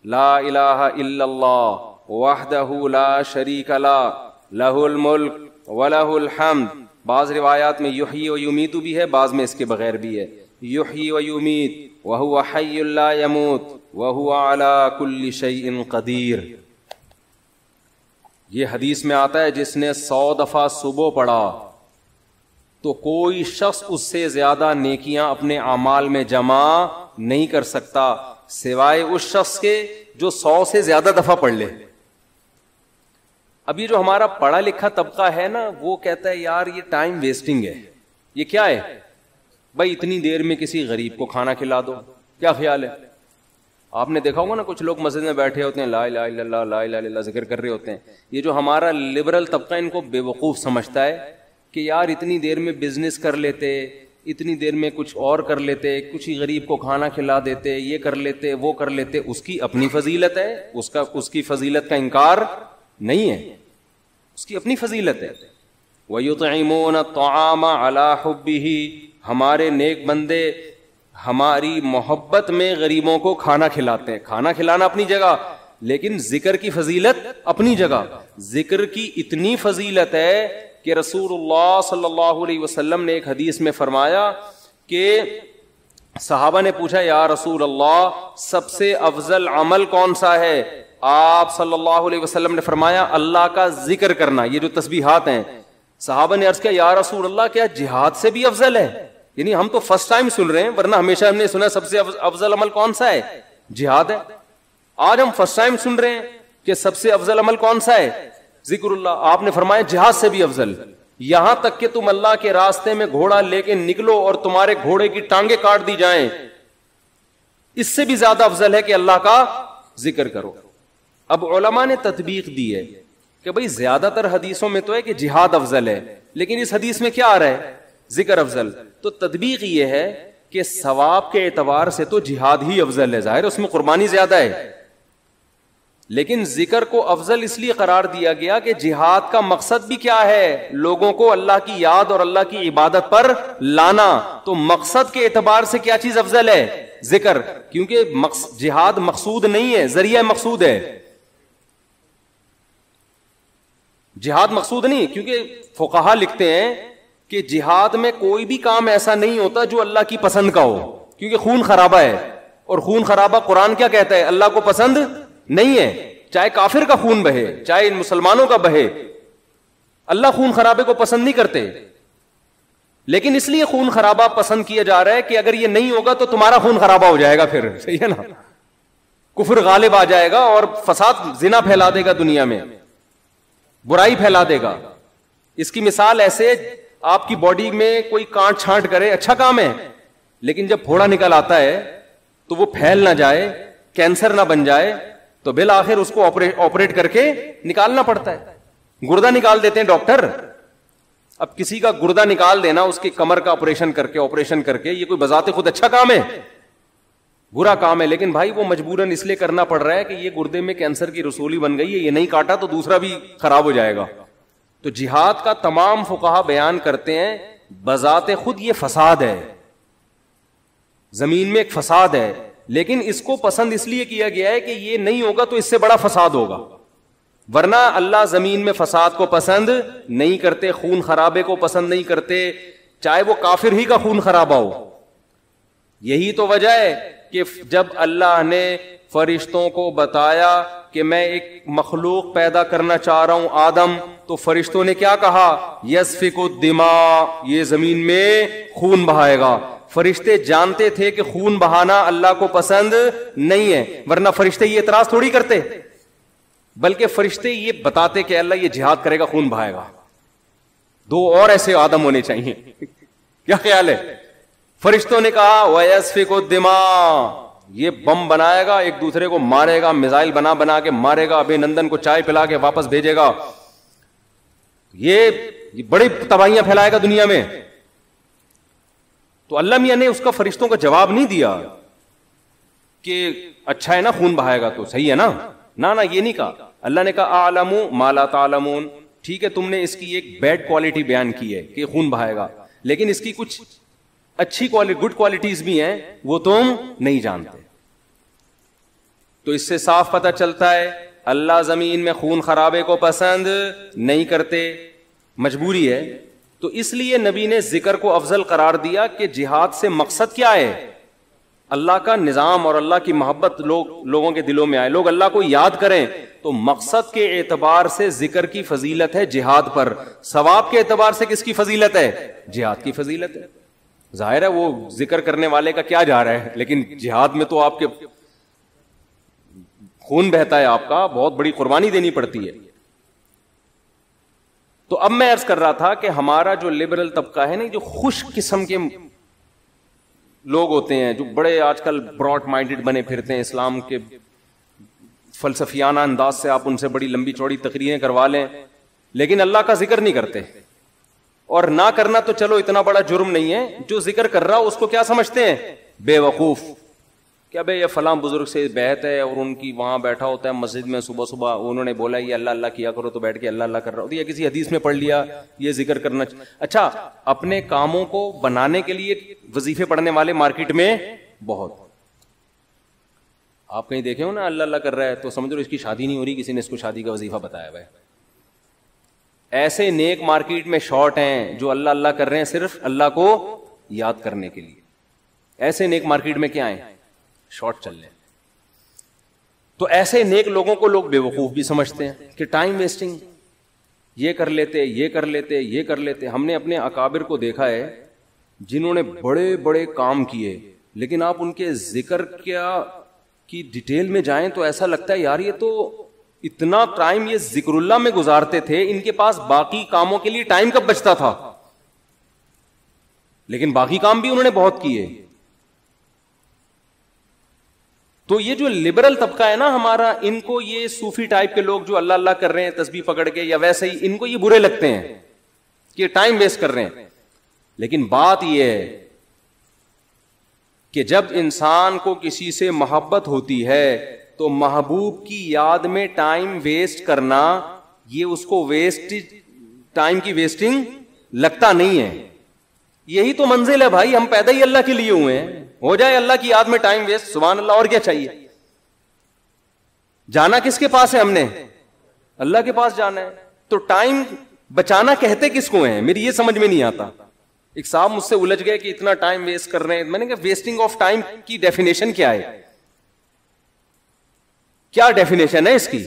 لا الہ الا اللہ وحدہ لا شریک لہ لہ الملک ولہ الحمد۔ بعض روایات میں یحیی و یمیت بھی ہے، بعض میں اس کے بغیر بھی ہے، یحیی و یمیت وہو حی لا یموت وہو علی کل شیء قدیر۔ یہ حدیث میں آتا ہے جس نے 100 دفعہ صبح پڑھا تو کوئی شخص اس سے زیادہ نیکیاں اپنے اعمال میں جمع نہیں کر سکتا سوائے اس شخص کے جو 100 سے زیادہ دفعہ پڑھ لے۔ اب یہ جو ہمارا پڑھا لکھا طبقہ ہے نا، وہ کہتا ہے یار یہ ٹائم ویسٹنگ ہے۔ یہ کیا ہے بھائی؟ اتنی دیر میں کسی غریب کو کھانا کھلا دو، کیا خیال ہے؟ آپ نے دیکھا ہوگا نا کچھ لوگ مسجد میں بیٹھے ہوتے ہیں، لا الہ الا اللہ لا الہ الا اللہ ذکر کر رہے ہوتے ہیں۔ یہ جو ہمارا لبرل طبقہ ان کو بے وقوف سمجھتا ہے کہ یار اتنی دیر میں بزنس کر لیتے، اتنی دیر میں کچھ اور کر لیتے، کچھ ہی غریب کو کھانا کھلا دیتے، یہ کر لیتے وہ کر لیتے۔ اس کی اپنی فضیلت ہے، اس کی فضیلت کا انکار نہیں ہے، اس کی اپنی فضیلت ہے۔ وَيُطْعِمُونَ الطَّعَامَ عَلَى حُبِّهِ، ہمارے نیک بندے ہماری محبت میں غریبوں کو کھانا کھلاتے ہیں۔ کھانا کھلانا اپنی جگہ، لیکن ذکر کی فضیلت اپنی جگہ۔ ذکر کی اتنی فضیلت ہے کہ رسول اللہ صلی اللہ علیہ وسلم نے ایک حدیث میں فرمایا کہ صحابہ نے پوچھا یا رسول اللہ سب سے افضل عمل کون سا ہے؟ آپ صلی اللہ علیہ وسلم نے فرمایا اللہ کا ذکر کرنا، یہ جو تسبیحات ہیں۔ صحابہ نے عرض کیا یا رسول اللہ کیا جہاد سے بھی افضل ہے؟ یعنی ہم تو فرسٹ ٹائم سن رہے ہیں، ورنہ ہمیشہ ہم نے سنا سب سے افضل عمل کون سا ہے؟ جہاد ہے۔ آج ہم فرسٹ ٹائم سن رہے ہیں کہ سب سے افضل عمل کون سا ہے؟ ذکر اللہ۔ آپ نے فرمایا جہاد سے بھی افضل، یہاں تک کہ تم اللہ کے راستے میں گھوڑا لے کے نکلو اور تمہارے گھوڑے کی ٹانگیں کاٹ دی جائیں، اس سے بھی زیادہ افضل ہے کہ اللہ کا ذکر کرو۔ اب علماء نے تطبیق دی ہے کہ بھئی زیادہ تر حدیثوں میں تو ہے کہ جہاد افضل ہے، لیکن اس حدیث میں کیا آ رہا ہے؟ ذکر افضل۔ تو تطبیق یہ ہے کہ ثواب کے اعتبار سے تو جہاد ہی افضل ہے، ظاہر ہے اس میں قربانی زیادہ ہے، لیکن ذکر کو افضل اس لیے قرار دیا گیا کہ جہاد کا مقصد بھی کیا ہے؟ لوگوں کو اللہ کی یاد اور اللہ کی عبادت پر لانا. تو مقصد کے اعتبار سے کیا چیز افضل ہے؟ ذکر. کیونکہ جہاد مقصود نہیں ہے، ذریعہ مقصود ہے. جہاد مقصود نہیں، کیونکہ فقہا لکھتے ہیں کہ جہاد میں کوئی بھی کام ایسا نہیں ہوتا جو اللہ کی پسند کا ہو، کیونکہ خون خرابہ ہے، اور خون خرابہ قرآن کیا کہتا ہے؟ اللہ کو پسند نہیں ہے. چاہے کافر کا خون بہے، چاہے مسلمانوں کا بہے، اللہ خون خرابے کو پسند نہیں کرتے. لیکن اس لیے خون خرابہ پسند کیا جا رہا ہے کہ اگر یہ نہیں ہوگا تو تمہارا خون خرابہ ہو جائے گا، پھر صحیح ہے نا، کفر غالب آ جائے گا اور فساد، زنا پھیلا دے گا، دنیا میں برائی پھیلا دے گا. اس کی مثال ایسے، آپ کی باڈی میں کوئی کانٹ چھانٹ کرے، اچھا کام ہے، لیکن جب پھوڑا نکل آتا ہے تو وہ پھیل نہ جائے، کینسر نہ بن جائے، تو بالآخر اس کو آپریٹ کر کے نکالنا پڑتا ہے. گردہ نکال دیتے ہیں ڈاکٹر. اب کسی کا گردہ نکال دینا، اس کی کمر کا آپریشن کر کے یہ کوئی بذات خود اچھا کام ہے؟ برا کام ہے. لیکن بھائی وہ مجبوراً اس لیے کرنا پڑ رہا ہے کہ یہ گردے میں کینسر کی رسولی بن گئی ہے، یہ نہیں کاٹا تو دوسرا بھی خراب ہو جائے گا. تو جہاد کا تمام فقہا بیان کرتے ہیں بذات خود یہ فساد ہے، زمین میں ایک فساد ہے، لیکن اس کو پسند اس لیے کیا گیا ہے کہ یہ نہیں ہوگا تو اس سے بڑا فساد ہوگا. ورنہ اللہ زمین میں فساد کو پسند نہیں کرتے، خون خرابے کو پسند نہیں کرتے، چاہے وہ کافر ہی کا خون خرابہ ہو. یہی تو وجہ ہے کہ جب اللہ نے فرشتوں کو بتایا کہ میں ایک مخلوق پیدا کرنا چاہ رہا ہوں آدم، تو فرشتوں نے کیا کہا؟ یسفک الدماء، یہ زمین میں خون بہائے گا. فرشتے جانتے تھے کہ خون بہانا اللہ کو پسند نہیں ہے، ورنہ فرشتے یہ اعتراض تھوڑی کرتے، بلکہ فرشتے یہ بتاتے کہ اللہ یہ جہاد کرے گا، خون بہائے گا. دو اور ایسے آدم ہونے چاہیے. کیا خیال ہے؟ فرشتوں نے کہا وَيَسْفِكُ الدِّمَاء، یہ بم بنائے گا، ایک دوسرے کو مارے گا، میزائل بنا کے مارے گا، ابھی نندن کو چائے پلا کے واپس بھیجے گا، یہ بڑی تباہیاں پھیلائے گا دنیا میں. تو اللہ میاں نے اس کا فرشتوں کا جواب نہیں دیا کہ اچھا ہے نا خون بہائے گا تو صحیح ہے نا، نہ یہ نہیں کہا. اللہ نے کہا اعلم ما لا تعلمون، ٹھیک ہے تم نے اس کی ایک بیڈ کوالٹی بیان کی ہے کہ خون بہائے گا، لیکن اس کی کچھ اچھی گڈ کوالٹیز بھی ہیں وہ تم نہیں جانتے. تو اس سے صاف پتہ چلتا ہے اللہ زمین میں خون خرابے کو پسند نہیں کرتے، مجبوری ہے. تو اس لیے نبی نے ذکر کو افضل قرار دیا کہ جہاد سے مقصد کیا ہے؟ اللہ کا نظام اور اللہ کی محبت لوگوں کے دلوں میں آئے، لوگ اللہ کو یاد کریں. تو مقصد کے اعتبار سے ذکر کی فضیلت ہے جہاد پر، ثواب کے اعتبار سے کس کی فضیلت ہے؟ جہاد کی فضیلت ہے. ظاہر ہے وہ ذکر کرنے والے کا کیا جا رہا ہے، لیکن جہاد میں تو آپ کے خون بہتا ہے، آپ کا بہت بڑی قربانی دینی پڑتی ہے. تو اب میں عرض کر رہا تھا کہ ہمارا جو لبرل طبقہ ہے نا، جو خوش قسم کے لوگ ہوتے ہیں، جو بڑے آج کل براڈ مائنڈڈ بنے پھرتے ہیں، اسلام کے فلسفیانہ انداز سے آپ ان سے بڑی لمبی چوڑی تقریریں کروا لیں، لیکن اللہ کا ذکر نہیں کرتے. اور نہ کرنا تو چلو اتنا بڑا جرم نہیں ہے، جو ذکر کر رہا اس کو کیا سمجھتے ہیں؟ بے وقوف. کیا بھائی یہ فلاں بزرگ سے بیعت ہے اور ان کی وہاں بیٹھا ہوتا ہے مسجد میں، صبح صبح انہوں نے بولا یہ اللہ اللہ کیا کرو تو بیٹھ کے اللہ اللہ کر رہا ہوتا ہے، یا کسی حدیث میں پڑھ لیا یہ ذکر کرنا. اچھا، اپنے کاموں کو بنانے کے لیے وظیفے پڑھنے والے مارکیٹ میں بہت. آپ کہیں دیکھے ہو نا اللہ اللہ کر رہا ہے تو سمجھ لو اس کی شادی نہیں ہو رہی، کسی نے اس کو شادی کا وظیفہ بتایا ہوا ہے. ایسے نیک مارکیٹ میں شارٹ ہیں جو اللہ اللہ کر رہے ہیں صرف اللہ کو یاد کرنے کے لیے. ایسے نیک مارکیٹ میں کیا ہیں؟ شارٹ چل رہے ہیں. تو ایسے نیک لوگوں کو لوگ بے وقوف بھی سمجھتے ہیں کہ ٹائم ویسٹنگ، یہ کر لیتے یہ کر لیتے یہ کر لیتے. ہم نے اپنے اکابر کو دیکھا ہے جنہوں نے بڑے بڑے کام کیے، لیکن آپ ان کے ذکر کی ڈیٹیل میں جائیں تو ایسا لگتا ہے یار یہ تو اتنا ٹائم یہ ذکر اللہ میں گزارتے تھے، ان کے پاس باقی کاموں کے لیے ٹائم کب بچتا تھا؟ لیکن باقی کام بھی انہوں نے بہت کیے. تو یہ جو لبرل طبقہ ہے نا ہمارا، ان کو یہ صوفی ٹائپ کے لوگ جو اللہ اللہ کر رہے ہیں تسبیح پکڑ کے یا ویسے ہی، ان کو یہ برے لگتے ہیں کہ ٹائم ویسٹ کر رہے ہیں. لیکن بات یہ ہے کہ جب انسان کو کسی سے محبت ہوتی ہے تو محبوب کی یاد میں ٹائم ویسٹ کرنا یہ اس کو ٹائم کی ویسٹنگ لگتا نہیں ہے. یہی تو منزل ہے بھائی, ہم پیدا ہی اللہ کے لیے ہوئے ہیں. ہو جائے اللہ کی یاد میں ٹائم ویسٹ, سبحان اللہ, اور کیا چاہیے. جانا کس کے پاس ہے, ہم نے اللہ کے پاس جانا ہے. تو ٹائم بچانا کہتے کس کو ہیں, میری یہ سمجھ میں نہیں آتا. ایک صاحب مجھ سے الجھ گئے کہ اتنا ٹائم ویسٹ کر رہے ہیں. میں نے کہا ویسٹنگ آف ٹائم کی ڈیفینیشن کیا ہے, کیا ڈیفینیشن ہے اس کی؟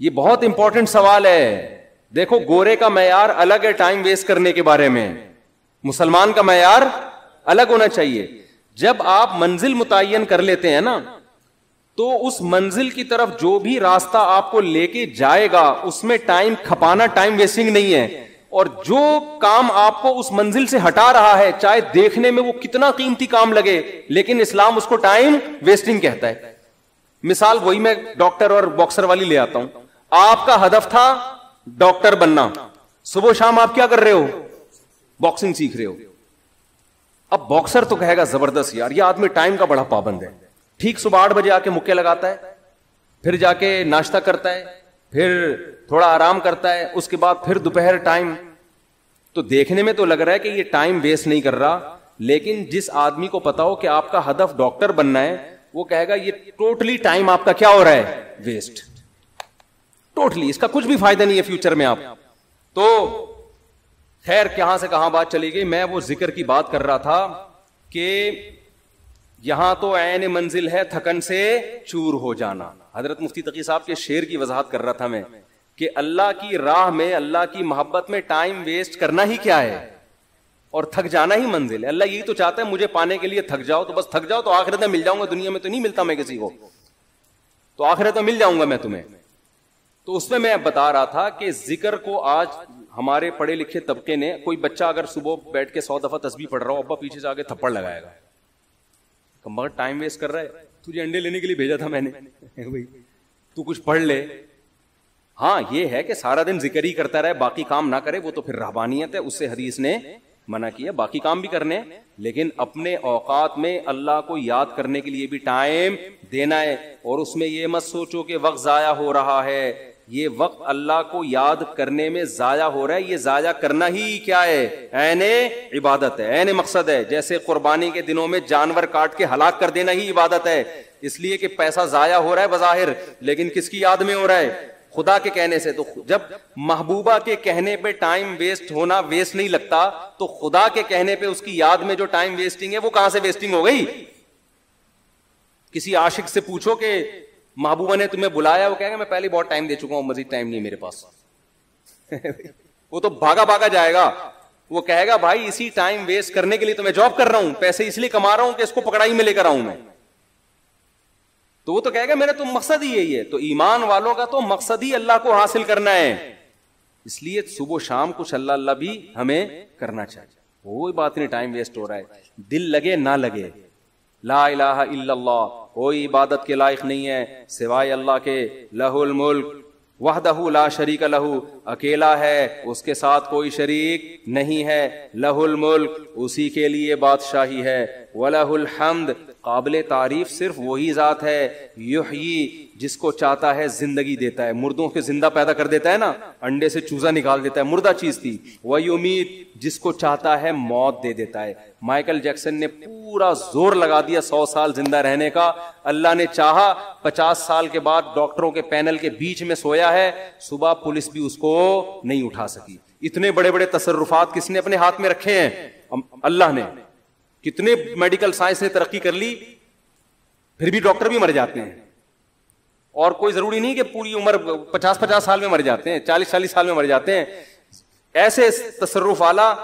یہ بہت امپورٹنٹ سوال ہے. دیکھو گورے کا معیار الگ ہے ٹائم ویسٹ کرنے کے بارے میں, مسلمان کا معیار الگ ہونا چاہیے. جب آپ منزل متعین کر لیتے ہیں نا, تو اس منزل کی طرف جو بھی راستہ آپ کو لے کے جائے گا اس میں ٹائم کھپانا ٹائم ویسٹنگ نہیں ہے. اور جو کام آپ کو اس منزل سے ہٹا رہا ہے, چاہے دیکھنے میں وہ کتنا قیمتی کام لگے, لیکن اسلام اس کو ٹائم ویسٹنگ کہتا ہے. مثال وہی میں ڈاکٹر اور باکسر والی لے آتا ہوں. آپ کا ہدف تھا ڈاکٹر بننا, صبح شام آپ کیا کر رہے ہو, باکسنگ سیکھ رہے ہو. اب باکسر تو کہے گا زبردست یار, یہ آدمی ٹائم کا بڑا پابند ہے. ٹھیک صبح 8 بجے آ کے مکے لگاتا ہے, پھر جا کے ناشتہ کرتا ہے, پھر تھوڑا آرام کرتا ہے, اس کے بعد پھر دوپہر ٹائم. تو دیکھنے میں تو لگ رہا ہے کہ یہ ٹائم ویسٹ نہیں کر رہا, لیکن جس آدمی کو پتا ہو کہ آپ کا ہدف ڈاکٹر بننا ہے, وہ کہے گا یہ ٹوٹلی ٹائم آپ کا کیا ہو رہا ہے, ویسٹ. ٹوٹلی اس کا کچھ بھی فائدہ نہیں ہے فیوچر میں آپ. تو خیر کہاں سے کہاں بات چلی گئی. میں وہ ذکر کی بات کر رہا تھا کہ یہاں تو عین منزل ہے تھکن سے چور ہو جانا. حضرت مفتی تقی صاحب کے شعر کی وضاحت کر رہا تھا میں کہ اللہ کی راہ میں, اللہ کی محبت میں ٹائم ویسٹ کرنا ہی کیا ہے, اور تھک جانا ہی منزل ہے. اللہ یہی تو چاہتا ہے مجھے پانے کے لیے تھک جاؤ, تو بس تھک جاؤ تو آخرت میں مل جاؤں گا. دنیا میں تو نہیں ملتا میں کسی کو, تو آخرت میں مل جاؤں گا میں تمہیں. تو اس میں بتا رہا تھا کہ ذکر کو آج ہمارے پڑھے لکھے طبقے نے, کوئی بچہ اگر صبح بیٹھ کے 100 دفعہ تسبیح پڑھ رہا ہو, ابا پیچھے سے آگے تھپڑ لگائے گا, مگر ٹائم ویسٹ کر رہا ہے. تجھے انڈے لینے کے لیے بھیجا تھا میں نے, تو کچھ پڑھ لے. ہاں یہ ہے کہ سارا دن ذکر ہی کرتا رہے, باقی کام نہ کرے, وہ تو پھر رہبانیت ہے, اس سے حدیث نے منع کیا. باقی کام بھی کرنے, لیکن اپنے اوقات میں اللہ کو یاد کرنے کے لیے بھی ٹائم دینا ہے. اور اس میں یہ مت سوچو کہ وقت ضائع ہو رہا ہے, یہ وقت اللہ کو یاد کرنے میں ضائع ہو رہا ہے. یہ ضائع کرنا ہی کیا ہے, عین عبادت ہے, عین مقصد ہے. جیسے قربانی کے دنوں میں جانور کاٹ کے ہلاک کر دینا ہی عبادت ہے, اس لیے کہ پیسہ ضائع ہو رہا ہے بظاہر, لیکن کس کی یاد میں ہو رہا ہے, خدا کے کہنے سے. تو جب محبوبہ کے کہنے پہ ٹائم ویسٹ ہونا ویسٹ نہیں لگتا, تو خدا کے کہنے پہ اس کی یاد میں جو ٹائم ویسٹنگ ہے وہ کہاں سے ویسٹنگ ہو گئی. کسی عاشق سے پوچھو کہ محبوبہ نے تمہیں بلایا, وہ کہے گا میں پہلے بہت ٹائم دے چکا ہوں, مزید ٹائم نہیں میرے پاس. وہ تو بھاگا بھاگا جائے گا. وہ کہے گا بھائی اسی ٹائم ویسٹ کرنے کے لیے تو میں جاب کر رہا ہوں, پیسے اس لیے کما رہا ہوں کہ اس کو پکڑائی میں لے کر آؤں میں. تو وہ تو کہے گا میرا تو مقصد ہی یہی ہے. تو ایمان والوں کا تو مقصد ہی اللہ کو حاصل کرنا ہے, اس لیے صبح شام کچھ اللہ اللہ بھی ہمیں کرنا چاہیے. کوئی بات نہیں ٹائم ویسٹ ہو رہا ہے, دل لگے نہ لگے, لا الہ الا اللہ, کوئی عبادت کے لائق نہیں ہے سوائے اللہ کے. لہ الملک وحدہ لا شریک لہ, اکیلا ہے, اس کے ساتھ کوئی شریک نہیں ہے. لہ الملک, اسی کے لیے بادشاہی ہے. ولہ الحمد, قابل تعریف صرف وہی ذات ہے. یحیی, جس کو چاہتا ہے زندگی دیتا ہے, مردوں کے زندہ پیدا کر دیتا ہے نا, انڈے سے چوزا نکال دیتا ہے, مردہ چیز تھی. ویمیت, جس کو چاہتا ہے موت دے دیتا ہے. مائیکل جیکسن نے پورا زور لگا دیا 100 سال زندہ رہنے کا, اللہ نے چاہا 50 سال کے بعد ڈاکٹروں کے پینل کے بیچ میں سویا ہے, صبح پولیس بھی اس کو نہیں اٹھا سکی. اتنے بڑے بڑے تصرفات کس نے اپنے ہاتھ میں رکھے ہیں, اللہ نے. کتنے میڈیکل سائنس نے ترقی کر لی, پھر بھی ڈاکٹر بھی مر جاتے ہیں. اور کوئی ضروری نہیں کہ پوری عمر 50 سال میں مر جاتے ہیں, 40 سال میں مر جاتے ہیں. ایسے تصرف والا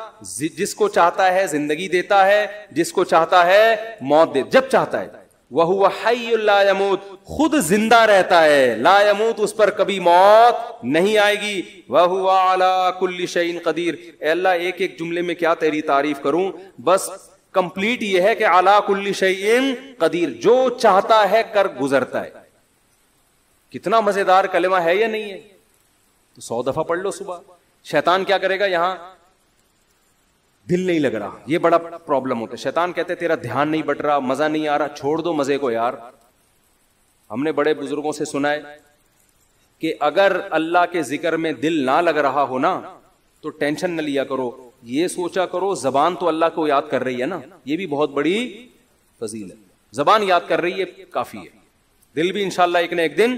جس کو چاہتا ہے زندگی دیتا ہے, جس کو چاہتا ہے موت دے, جب چاہتا ہے. وَهُوَ حَيٌّ لَا يَمُوتُ, خود زندہ رہتا ہے, لا يموت, اس پر کبھی موت نہیں آئے گی. وَهُوَ عَلَى كُلِّ شَيْءٍ قَدِيرٌ, اے اللہ ایک ایک جملے میں کیا تیری تعریف کروں, بس کمپلیٹ یہ ہے کہ عَلَى كُلِّ شَيْءٍ قَدِيرٌ, جو چاہتا ہے کر گزرتا ہے. کتنا مزیدار کلمہ ہے یا نہیں ہے. تو 100 دفعہ پڑھ لو صبح. شیطان کیا کرے گا, یہاں دل نہیں لگ رہا, یہ بڑا پرابلم ہوتا ہے. شیطان کہتے تیرا دھیان نہیں بٹ رہا, مزہ نہیں آ رہا, چھوڑ دو مزے کو یار. ہم نے بڑے بزرگوں سے سنا ہے کہ اگر اللہ کے ذکر میں دل نہ لگ رہا ہو نا تو ٹینشن نہ لیا کرو, یہ سوچا کرو زبان تو اللہ کو یاد کر رہی ہے نا, یہ بھی بہت بڑی فضیلت ہے. زبان یاد کر رہی ہے کافی ہے, دل بھی انشاءاللہ ایک نہ ایک دن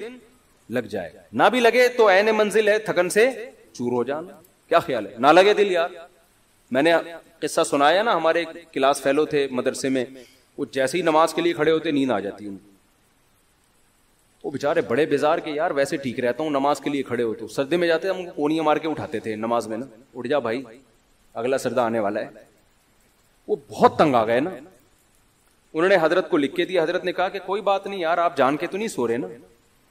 لگ جائے گا. نہ بھی لگے تو عین منزل ہے تھکن سے چور ہو جانا. کیا خیال ہے؟ نہ لگے دل یار. میں نے قصہ سنایا نا, ہمارے کلاس فیلو تھے مدرسے میں, وہ جیسے ہی نماز کے لیے کھڑے ہوتے نیند آ جاتی ان کو. وہ بےچارے بڑے بیزار کے یار ویسے ٹھیک رہتا ہوں نماز کے لیے کھڑے ہوتے, سردے میں جاتے ہم کونیاں مار کے اٹھاتے تھے نماز میں نا, اٹھ جا بھائی اگلا سردہ آنے والا ہے. وہ بہت تنگ آ گئے نا, انہوں نے حضرت کو لکھ کے دیا. حضرت نے کہا کہ کوئی بات نہیں یار, آپ جان کے تو نہیں سو رہے نا,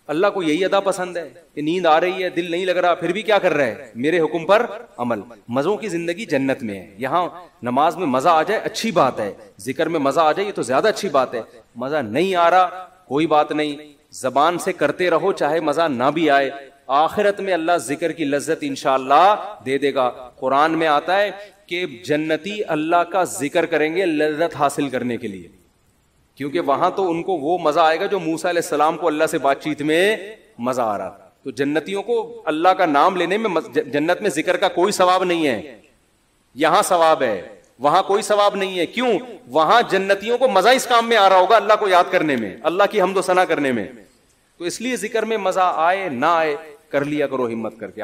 اللہ کو یہی ادا پسند ہے کہ نیند آ رہی ہے, دل نہیں لگ رہا, پھر بھی کیا کر رہے ہیں, میرے حکم پر عمل. مزوں کی زندگی جنت میں ہے. یہاں نماز میں مزہ آ جائے اچھی بات ہے, ذکر میں مزہ آ جائے یہ تو زیادہ اچھی بات ہے. مزہ نہیں آ رہا کوئی بات نہیں, زبان سے کرتے رہو چاہے مزہ نہ بھی آئے, آخرت میں اللہ ذکر کی لذت انشاءاللہ دے دے گا. قرآن میں آتا ہے کہ جنتی اللہ کا ذکر کریں گے لذت حاصل کرنے کے لیے, کیونکہ وہاں تو ان کو وہ مزہ آئے گا جو موسیٰ علیہ السلام کو اللہ سے بات چیت میں مزہ آ رہا تھا. تو جنتیوں کو اللہ کا نام لینے میں جنت میں ذکر کا کوئی ثواب نہیں ہے, یہاں ثواب ہے وہاں کوئی ثواب نہیں ہے. کیوں؟ وہاں جنتیوں کو مزہ اس کام میں آ رہا ہوگا اللہ کو یاد کرنے میں, اللہ کی حمد و ثنا کرنے میں. تو اس لیے ذکر میں مزہ آئے نہ آئے کر لیا کرو ہمت کر کے.